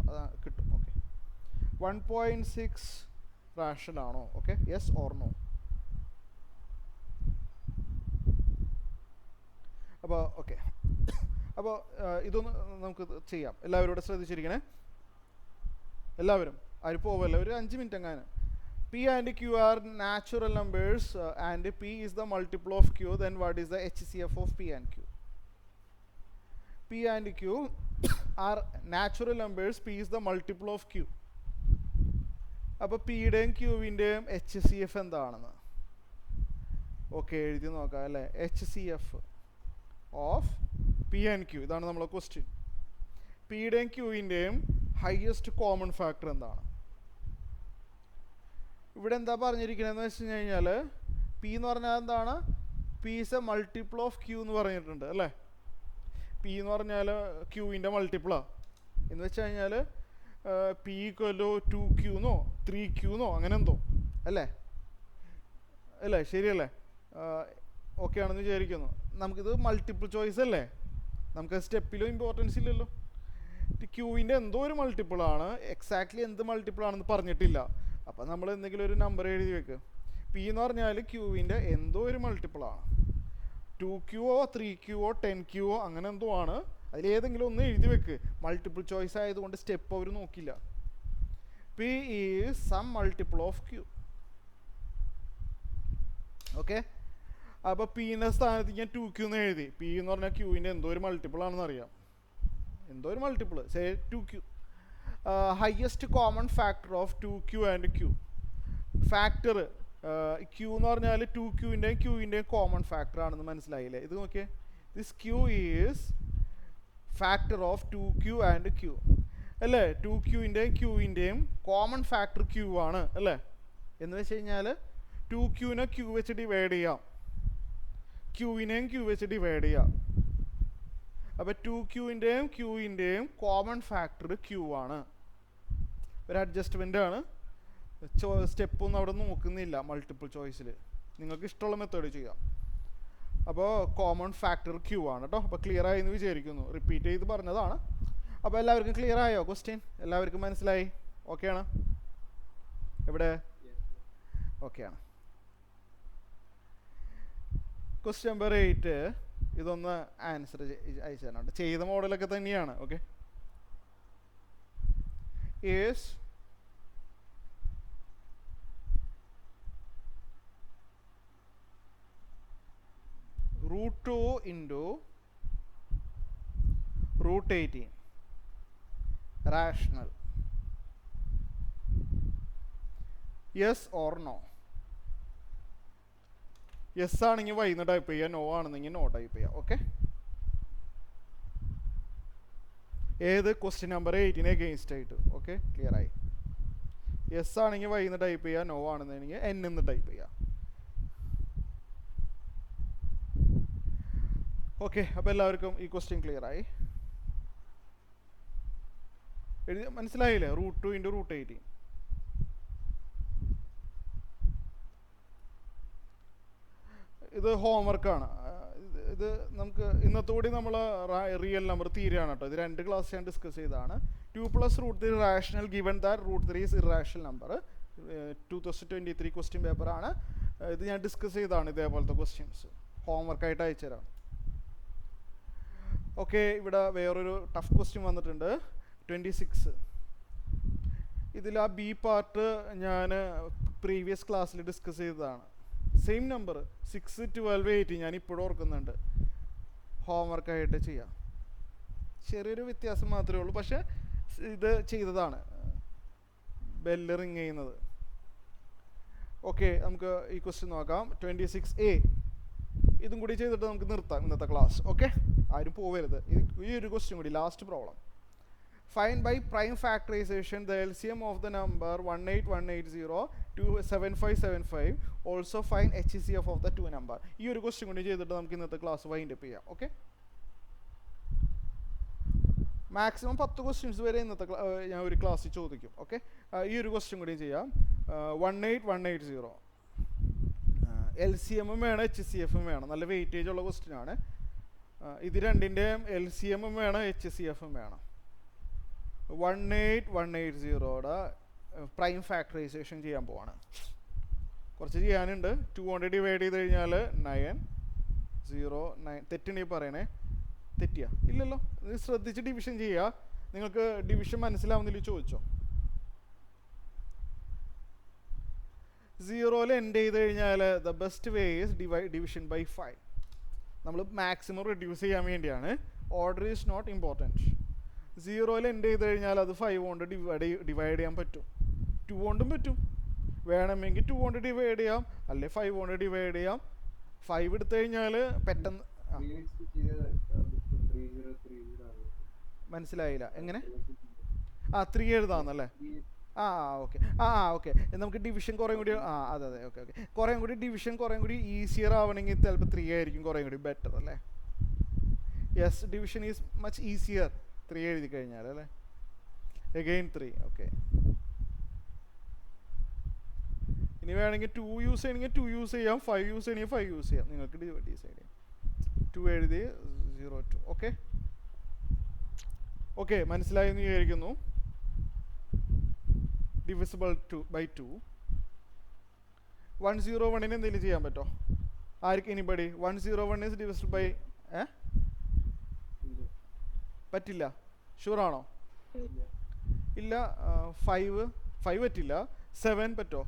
കിട്ടും. ഓക്കെ, 1.6 റാഷണൽ ആണോ? Okay, yes or no. അപ്പോൾ ഓക്കെ, അപ്പോൾ ഇതൊന്ന് നമുക്ക് ചെയ്യാം. എല്ലാവരും കൂടെ ശ്രദ്ധിച്ചിരിക്കണേ. എല്ലാവരും ആരും പോവല്ല, ഒരു 5 മിനിറ്റ് എങ്ങാനും. P and Q are natural numbers and P is the multiple of Q. Then what is the HCF of P and Q? P and Q are natural numbers. P is the multiple of Q. അപ്പോൾ പിയുടെയും ക്യൂവിൻ്റെയും HCF എന്താണെന്ന് okay എഴുതി നോക്കാം അല്ലേ. HCF of P and Q, ഇതാണ് നമ്മളെ question. പിയുടെയും ക്യൂവിൻ്റെയും highest common factor എന്താണ്? ഇവിടെ എന്താ പറഞ്ഞിരിക്കണമെന്ന് വെച്ച് കഴിഞ്ഞാൽ പി എന്ന് പറഞ്ഞാൽ എന്താണ്? P is a multiple of q എന്ന് പറഞ്ഞിട്ടുണ്ട് അല്ലേ. പി എന്ന് പറഞ്ഞാൽ ക്യൂവിൻ്റെ മൾട്ടിപ്പിളാണ് എന്ന് വെച്ച് കഴിഞ്ഞാൽ പി ഈക്വൽ 2Q 3Q അങ്ങനെ എന്തോ അല്ലേ അല്ലേ, ശരിയല്ലേ? ഓക്കെ ആണെന്ന് വിചാരിക്കുന്നു. നമുക്കിത് മൾട്ടിപ്പിൾ ചോയ്സ് അല്ലേ, നമുക്ക് സ്റ്റെപ്പിലും ഇമ്പോർട്ടൻസ് ഇല്ലല്ലോ. ക്യൂവിൻ്റെ എന്തോ ഒരു മൾട്ടിപ്പിളാണ്, എക്സാക്ട്ലി എന്ത് മൾട്ടിപ്പിളാണെന്ന് പറഞ്ഞിട്ടില്ല. അപ്പം നമ്മൾ എന്തെങ്കിലും ഒരു നമ്പർ എഴുതി വെക്കുക. പി എന്ന് പറഞ്ഞാൽ ക്യൂവിൻ്റെ എന്തോ ഒരു മൾട്ടിപ്പിളാണ്. 2Q 3Q 10Q അങ്ങനെ എന്തോ ആണ്. അതിലേതെങ്കിലും ഒന്ന് എഴുതി വെക്ക്. മൾട്ടിപ്പിൾ ചോയ്സ് ആയതുകൊണ്ട് സ്റ്റെപ്പ് അവർ നോക്കില്ല. P is some multiple of q. Okay, അപ്പോൾ പിൻ്റെ സ്ഥാനത്ത് ഞാൻ 2Q എന്ന് എഴുതി. പി എന്ന് പറഞ്ഞാൽ ക്യൂവിൻ്റെ എന്തോ ഒരു മൾട്ടിപ്പിൾ ആണെന്ന് അറിയാം. എന്തോ ഒരു multiple say 2Q. Highest common factor of 2Q and Q. Factor Q എന്ന് പറഞ്ഞാൽ 2Qൻ്റെയും ക്യൂവിൻ്റെയും കോമൺ ഫാക്ടർ ആണെന്ന് മനസ്സിലായില്ലേ? ഇത് നോക്കിയേ, this Q is factor of 2Q and Q അല്ലേ. 2Qൻ്റെയും ക്യൂവിൻ്റെയും കോമൺ ഫാക്ടർ Q ആണ് അല്ലേ. എന്ന് വെച്ച് കഴിഞ്ഞാൽ 2Qനെ Q വെച്ച് ഡിവൈഡ് ചെയ്യാം, ക്യൂവിനെയും Q വെച്ച് ഡിവൈഡ് ചെയ്യാം. അപ്പോൾ 2Qൻ്റെയും ക്യൂവിൻ്റെയും കോമൺ ഫാക്ടർ Q ആണ്. ഒരു അഡ്ജസ്റ്റ്മെൻ്റ് ആണ്. സ്റ്റെപ്പൊന്നും അവിടെ നോക്കുന്നില്ല മൾട്ടിപ്പിൾ ചോയ്സിൽ, നിങ്ങൾക്ക് ഇഷ്ടമുള്ള മെത്തേഡ് ചെയ്യാം. അപ്പോൾ കോമൺ ഫാക്ടർ Q ആണ് കേട്ടോ. അപ്പോൾ ക്ലിയർ ആയി എന്ന് വിചാരിക്കുന്നു, റിപ്പീറ്റ് ചെയ്ത് പറഞ്ഞതാണ്. അപ്പോൾ എല്ലാവർക്കും ക്ലിയർ ആയോ ക്വസ്റ്റ്യൻ? എല്ലാവർക്കും മനസ്സിലായി? ഓക്കെയാണ്? എവിടെ ഓക്കെയാണ്? ക്വസ്റ്റ്യൻ നമ്പർ 8 ഇതൊന്ന് ആൻസർ അയച്ചു തരാനുണ്ട്. ചെയ്ത മോഡലൊക്കെ തന്നെയാണ്. Okay, is √2 into √18 rational? Yes or no? Yes ആണെങ്കിൽ വൈ എന്ന് ടൈപ്പ് ചെയ്യുക, നോ ആണെന്നെങ്കിൽ നോ ടൈപ്പ് ചെയ്യുക. ഓക്കെ, ഏത് ക്വസ്റ്റ്യൻ നമ്പർ 8 അഗെയിൻസ്റ്റ് ആയിട്ട്. ഓക്കെ, ക്ലിയർ ആയി? യെസ് ആണെങ്കിൽ വൈ എന്ന് ടൈപ്പ് ചെയ്യുക, നോ ആണെന്നുണ്ടെങ്കിൽ എൻ എന്ന് ടൈപ്പ് ചെയ്യുക. ഓക്കെ, അപ്പോൾ എല്ലാവർക്കും ഈ ക്വസ്റ്റ്യൻ ക്ലിയർ ആയി? എഴുതി മനസ്സിലായില്ലേ? √2 into √18. ഇത് ഹോംവർക്കാണ്. ഇത് നമുക്ക് ഇന്നത്തോടെ നമ്മൾ റിയൽ നമ്പർ തീരുകയാണ് കേട്ടോ. ഇത് 2 ക്ലാസ് ഞാൻ ഡിസ്കസ് ചെയ്തതാണ്. 2 + √3 rational given that √3 is irrational number. 2023 question പേപ്പറാണ് ഇത്. ഞാൻ ഡിസ്കസ് ചെയ്തതാണ് ഇതേപോലത്തെ ക്വസ്റ്റ്യൻസ്. ഹോംവർക്കായിട്ട് അയച്ചു തരാം. ഓക്കെ, ഇവിടെ വേറൊരു ടഫ് ക്വസ്റ്റ്യൻ വന്നിട്ടുണ്ട് 26. ഇതിൽ ആ ബി പാർട്ട് ഞാൻ പ്രീവിയസ് ക്ലാസ്സിൽ ഡിസ്കസ് ചെയ്തതാണ്. സെയിം നമ്പർ 6, 12, 8 ഞാൻ ഇപ്പോഴും ഓർക്കുന്നുണ്ട്. ഹോംവർക്കായിട്ട് ചെയ്യാം. ചെറിയൊരു വ്യത്യാസം മാത്രമേ ഉള്ളൂ, പക്ഷേ ഇത് ചെയ്തതാണ്, ബെല്ല് റിങ് ചെയ്യുന്നത്. ഓക്കെ, നമുക്ക് ഈ ക്വസ്റ്റ്യൻ നോക്കാം. 26A ഇതും കൂടി ചെയ്തിട്ട് നമുക്ക് നിർത്താം ഇന്നത്തെ ക്ലാസ്. ഓക്കെ, ആരും പോവരുത്. ഈ ഒരു ക്വസ്റ്റ്യൻ കൂടി, last problem. Find by prime factorization the LCM of the number 18180 to 7575. Also find HCF of the two number. ഈ ഒരു ക്വസ്റ്റ്യൻ കൂടി ചെയ്തിട്ട് നമുക്ക് ഇന്നത്തെ ക്ലാസ് വൈൻഡ് അപ്പ് ചെയ്യാം. ഓക്കെ, മാക്സിമം 10 ക്വസ്റ്റ്യൻസ് വരെ ഇന്നത്തെ ഞാൻ ഒരു ക്ലാസ്സിൽ ചോദിക്കും. ഓക്കെ, ഈ ഒരു ക്വസ്റ്റ്യൻ കൂടി ചെയ്യാം. 18180 LCM വേണം, HCF വേണം. നല്ല വെയിറ്റേജ് ഉള്ള ക്വസ്റ്റ്യൻ ആണ്. ഇത് രണ്ടിൻ്റെയും LCM വേണം, HCF വേണം. 18180യുടെ പ്രൈം ഫാക്ടറൈസേഷൻ ചെയ്യാൻ പോവാണ്. കുറച്ച് ചെയ്യാനുണ്ട്. 200 ഡിവൈഡ് ചെയ്ത് കഴിഞ്ഞാൽ 909. തെറ്റുണ്ടെങ്കിൽ പറയണേ. തെറ്റിയാ? ഇല്ലല്ലോ. ഇത് ശ്രദ്ധിച്ച് ഡിവിഷൻ ചെയ്യുക. നിങ്ങൾക്ക് ഡിവിഷൻ മനസ്സിലാവുന്നില്ല ചോദിച്ചോ. 0 എൻഡ് ചെയ്ത് കഴിഞ്ഞാൽ the best way is division by 5. നമ്മൾ മാക്സിമം റെഡ്യൂസ് ചെയ്യാൻ വേണ്ടിയാണ്. Order is not important. 0 end ചെയ്ത് കഴിഞ്ഞാൽ അത് 5 കൊണ്ട് ഡിവൈഡ് ചെയ്യാൻ പറ്റും. 2 കൊണ്ടും പറ്റും. വേണമെങ്കിൽ 2 കൊണ്ട് ഡിവൈഡ് ചെയ്യാം, അല്ലെ 5 കൊണ്ട് ഡിവൈഡ് ചെയ്യാം. 5 എടുത്തു കഴിഞ്ഞാൽ പെട്ടെന്ന് മനസ്സിലായില്ല. എങ്ങനെ? 3 എഴുതാന്നല്ലേ? ഓക്കെ. ഓക്കെ, നമുക്ക് ഡിവിഷൻ കുറേ കൂടി അതെ. ഓക്കെ. കുറേ കൂടി ഡിവിഷൻ കുറേ കൂടി ഈസിയർ ആവണമെങ്കിൽ ചിലപ്പോൾ 3 ആയിരിക്കും കുറേ കൂടി ബെറ്റർ അല്ലേ? Yes, division is much easier 3 എഴുതി കഴിഞ്ഞാൽ അല്ലേ? അഗെയിൻ 3. ഓക്കെ, ഇനി വേണമെങ്കിൽ 2 യൂസ് ചെയ്യണമെങ്കിൽ 2 യൂസ് ചെയ്യാം, 5 യൂസ് ചെയ്യണമെങ്കിൽ 5 യൂസ് ചെയ്യാം. നിങ്ങൾക്ക് ഡിസൈഡ് ചെയ്യാം. 2 എഴുതി 0 2. ഓക്കെ, മനസ്സിലായെന്ന് വിചാരിക്കുന്നു. Divisible by 2. 101ന് എന്തെങ്കിലും ചെയ്യാൻ പറ്റുമോ? ആർക്ക്? എനിബഡി? 101 ഇസ് ഡിവിസിബിൾ ബൈ പറ്റില്ല? ഷുവറാണോ? ഇല്ല. 5 പറ്റില്ല. 7 പറ്റുമോ?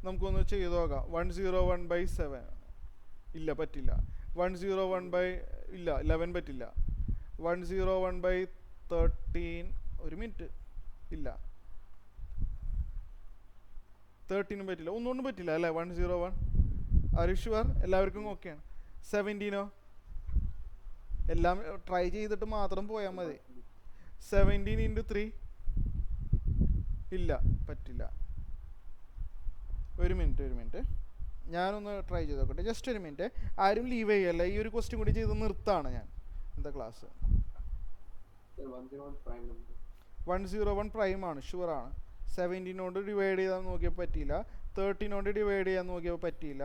നമുക്കൊന്ന് ചെയ്ത് നോക്കാം. 101 ബൈ 7 ഇല്ല, പറ്റില്ല. 101 ബൈ 11 പറ്റില്ല. 101 ബൈ 13 ഒരു മിനിറ്റ്, ഇല്ല 13 പറ്റില്ല. ഒന്നുകൊണ്ടും പറ്റില്ല അല്ലേ? 101 ആർ യു ഷുവർ? എല്ലാവർക്കും ഓക്കെയാണ്. 17 എല്ലാം ട്രൈ ചെയ്തിട്ട് മാത്രം പോയാൽ മതി. 17 × 3 ഇല്ല, പറ്റില്ല. ഒരു മിനിറ്റ്, ഞാനൊന്ന് ട്രൈ ചെയ്ത് നോക്കട്ടെ. ജസ്റ്റ് ഒരു മിനിറ്റ്, ആരും ലീവ് ചെയ്യല്ല. ഈ ഒരു ക്വസ്റ്റ്യൻ കൂടി ചെയ്ത് നിർത്താണ് ഞാൻ. എന്താ ക്ലാസ്? 101 പ്രൈം ആണ്, ഷുവറാണ്. 17 കൊണ്ട് ഡിവൈഡ് ചെയ്താൽ നോക്കിയപ്പോൾ പറ്റിയില്ല. 13 കൊണ്ട് ഡിവൈഡ് ചെയ്യാൻ നോക്കിയപ്പോൾ പറ്റിയില്ല.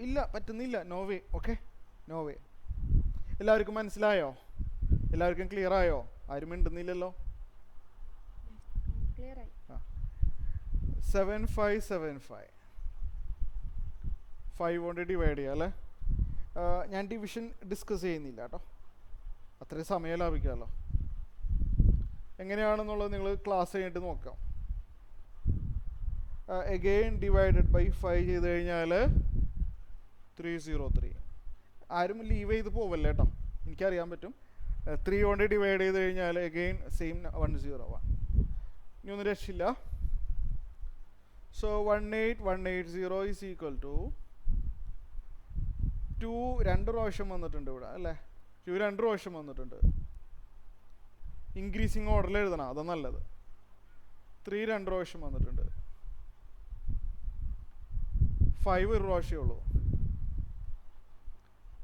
ഇല്ല, പറ്റുന്നില്ല. No way. Okay, no way. എല്ലാവർക്കും മനസ്സിലായോ? എല്ലാവർക്കും ക്ലിയർ ആയോ? ആരും മിണ്ടുന്നില്ലല്ലോ. 7575 5 കൊണ്ട് ഡിവൈഡ് ചെയ്യാം അല്ലേ? ഞാൻ ഡിവിഷൻ ഡിസ്കസ് ചെയ്യുന്നില്ല കേട്ടോ, അത്രയും സമയം ലാഭിക്കാമല്ലോ. എങ്ങനെയാണെന്നുള്ളത് നിങ്ങൾ ക്ലാസ് കഴിഞ്ഞിട്ട് നോക്കാം. അഗെയിൻ ഡിവൈഡഡ് ബൈ 5 ചെയ്ത് കഴിഞ്ഞാൽ 303. ആരും ലീവ് ചെയ്ത് പോവല്ലേ കേട്ടോ, എനിക്കറിയാൻ പറ്റും. 3 കൊണ്ട് ഡിവൈഡ് ചെയ്ത് കഴിഞ്ഞാൽ അഗെയിൻ സെയിം 101. ഇനി ഒന്നും രക്ഷയില്ല. സോ 18180 ഈസ് ഈക്വൽ ടു 2 2 പ്രാവശ്യം വന്നിട്ടുണ്ട് ഇവിടെ അല്ലേ? 2 2 പ്രാവശ്യം വന്നിട്ടുണ്ട്. ഇൻക്രീസിങ് ഓർഡറിൽ എഴുതണം, അതാ നല്ലത്. 3 2 പ്രാവശ്യം വന്നിട്ടുണ്ട്. 5 ഒരു പ്രാവശ്യമേ ഉള്ളൂ.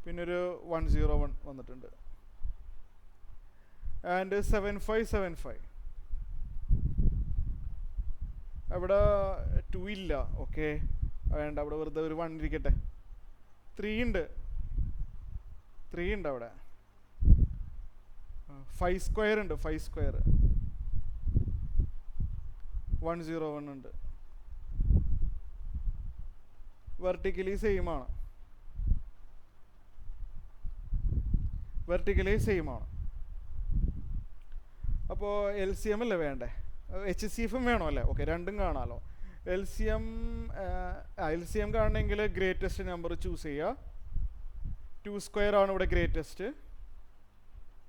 പിന്നെ ഒരു 101 വന്നിട്ടുണ്ട്. ആൻഡ് 7575 അവിടെ 2 ഇല്ല. ഓക്കെ, വേണ്ട, അവിടെ വെറുതെ ഒരു 1 ഇരിക്കട്ടെ. 3 ഉണ്ട് അവിടെ. 5 സ്ക്വയർ ഉണ്ട്. 5 സ്ക്വയർ 101 ഉണ്ട്. വെർട്ടിക്കലി സെയിം ആണ്. അപ്പോൾ എൽ സി എം അല്ലേ വേണ്ടേ? HCF വേണോ അല്ലേ? ഓക്കെ, രണ്ടും കാണാമല്ലോ. എൽ സി എം കാണണമെങ്കിൽ ഗ്രേറ്റസ്റ്റ് നമ്പർ ചൂസ് ചെയ്യുക. 2 സ്ക്വയർ ആണ് ഇവിടെ ഗ്രേറ്റസ്റ്റ്.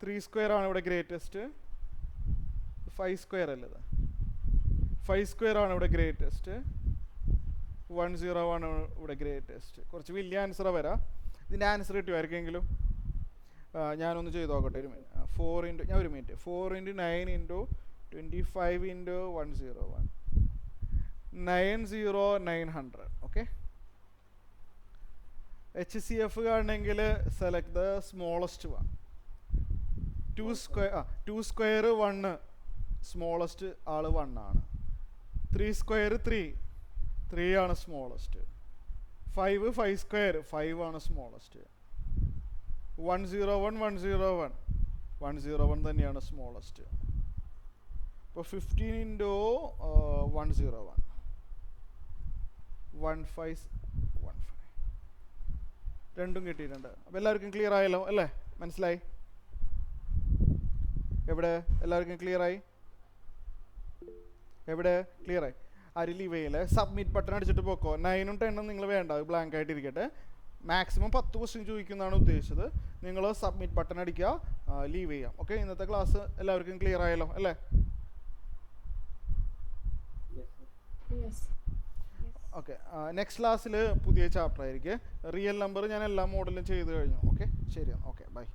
3 സ്ക്വയർ ആണ് ഇവിടെ ഗ്രേറ്റസ്റ്റ്. 5 സ്ക്വയർ അല്ലത്. 5 സ്ക്വയർ ആണ് ഇവിടെ ഗ്രേറ്റസ്റ്റ്. 101 ആണ് ഇവിടെ ഗ്രേറ്റസ്റ്റ്. കുറച്ച് വലിയ ആൻസറാണ് വരാം. ഇതിൻ്റെ ആൻസർ കിട്ടുമോ ആർക്കെങ്കിലും? ഞാനൊന്ന് ചെയ്ത് നോക്കട്ടെ. ഒരു മിനിറ്റ്. 4 × 9 × 25 × 101 90900. ഓക്കെ, HCF കാണണമെങ്കിൽ select the smallest one. 2 square 1, smallest ആള് 1 ആണ്. 3 സ്ക്വയർ 3 ആണ് സ്മോളസ്റ്റ്. 5 സ്ക്വയർ 5 ആണ് സ്മോളസ്റ്റ്. 101 തന്നെയാണ് സ്മോളസ്റ്റ്. അപ്പോൾ 15 × 101 1515 രണ്ടും കിട്ടിയിട്ടുണ്ട്. അപ്പോൾ എല്ലാവർക്കും ക്ലിയർ ആയല്ലോ അല്ലേ? മനസ്സിലായി? എവിടെ എല്ലാവർക്കും ക്ലിയർ ആയി? എവിടെ ക്ലിയർ ആയി? അരിലിവയിൽ സബ്മിറ്റ് ബട്ടൺ അടിച്ചിട്ട് പോക്കോ. 9ഉം 10ഉം നിങ്ങൾ വേണ്ട, ബ്ലാങ്ക് ആയിട്ടിരിക്കട്ടെ. മാക്സിമം 10 ക്വസ്റ്റ്യൻ ചോദിക്കുന്നതാണ് ഉദ്ദേശിച്ചത്. നിങ്ങൾ സബ്മിറ്റ് ബട്ടൺ അടിക്കുക, ലീവ് ചെയ്യാം. ഓക്കെ, ഇന്നത്തെ ക്ലാസ് എല്ലാവർക്കും ക്ലിയർ ആയല്ലോ അല്ലേ? ഓക്കെ, നെക്സ്റ്റ് ക്ലാസ്സിൽ പുതിയ ചാപ്റ്റർ ആയിരിക്കും. റിയൽ നമ്പർ ഞാൻ എല്ലാ മോഡലും ചെയ്ത് കഴിഞ്ഞു. ഓക്കെ, ശരി, ഓക്കെ, ബൈ.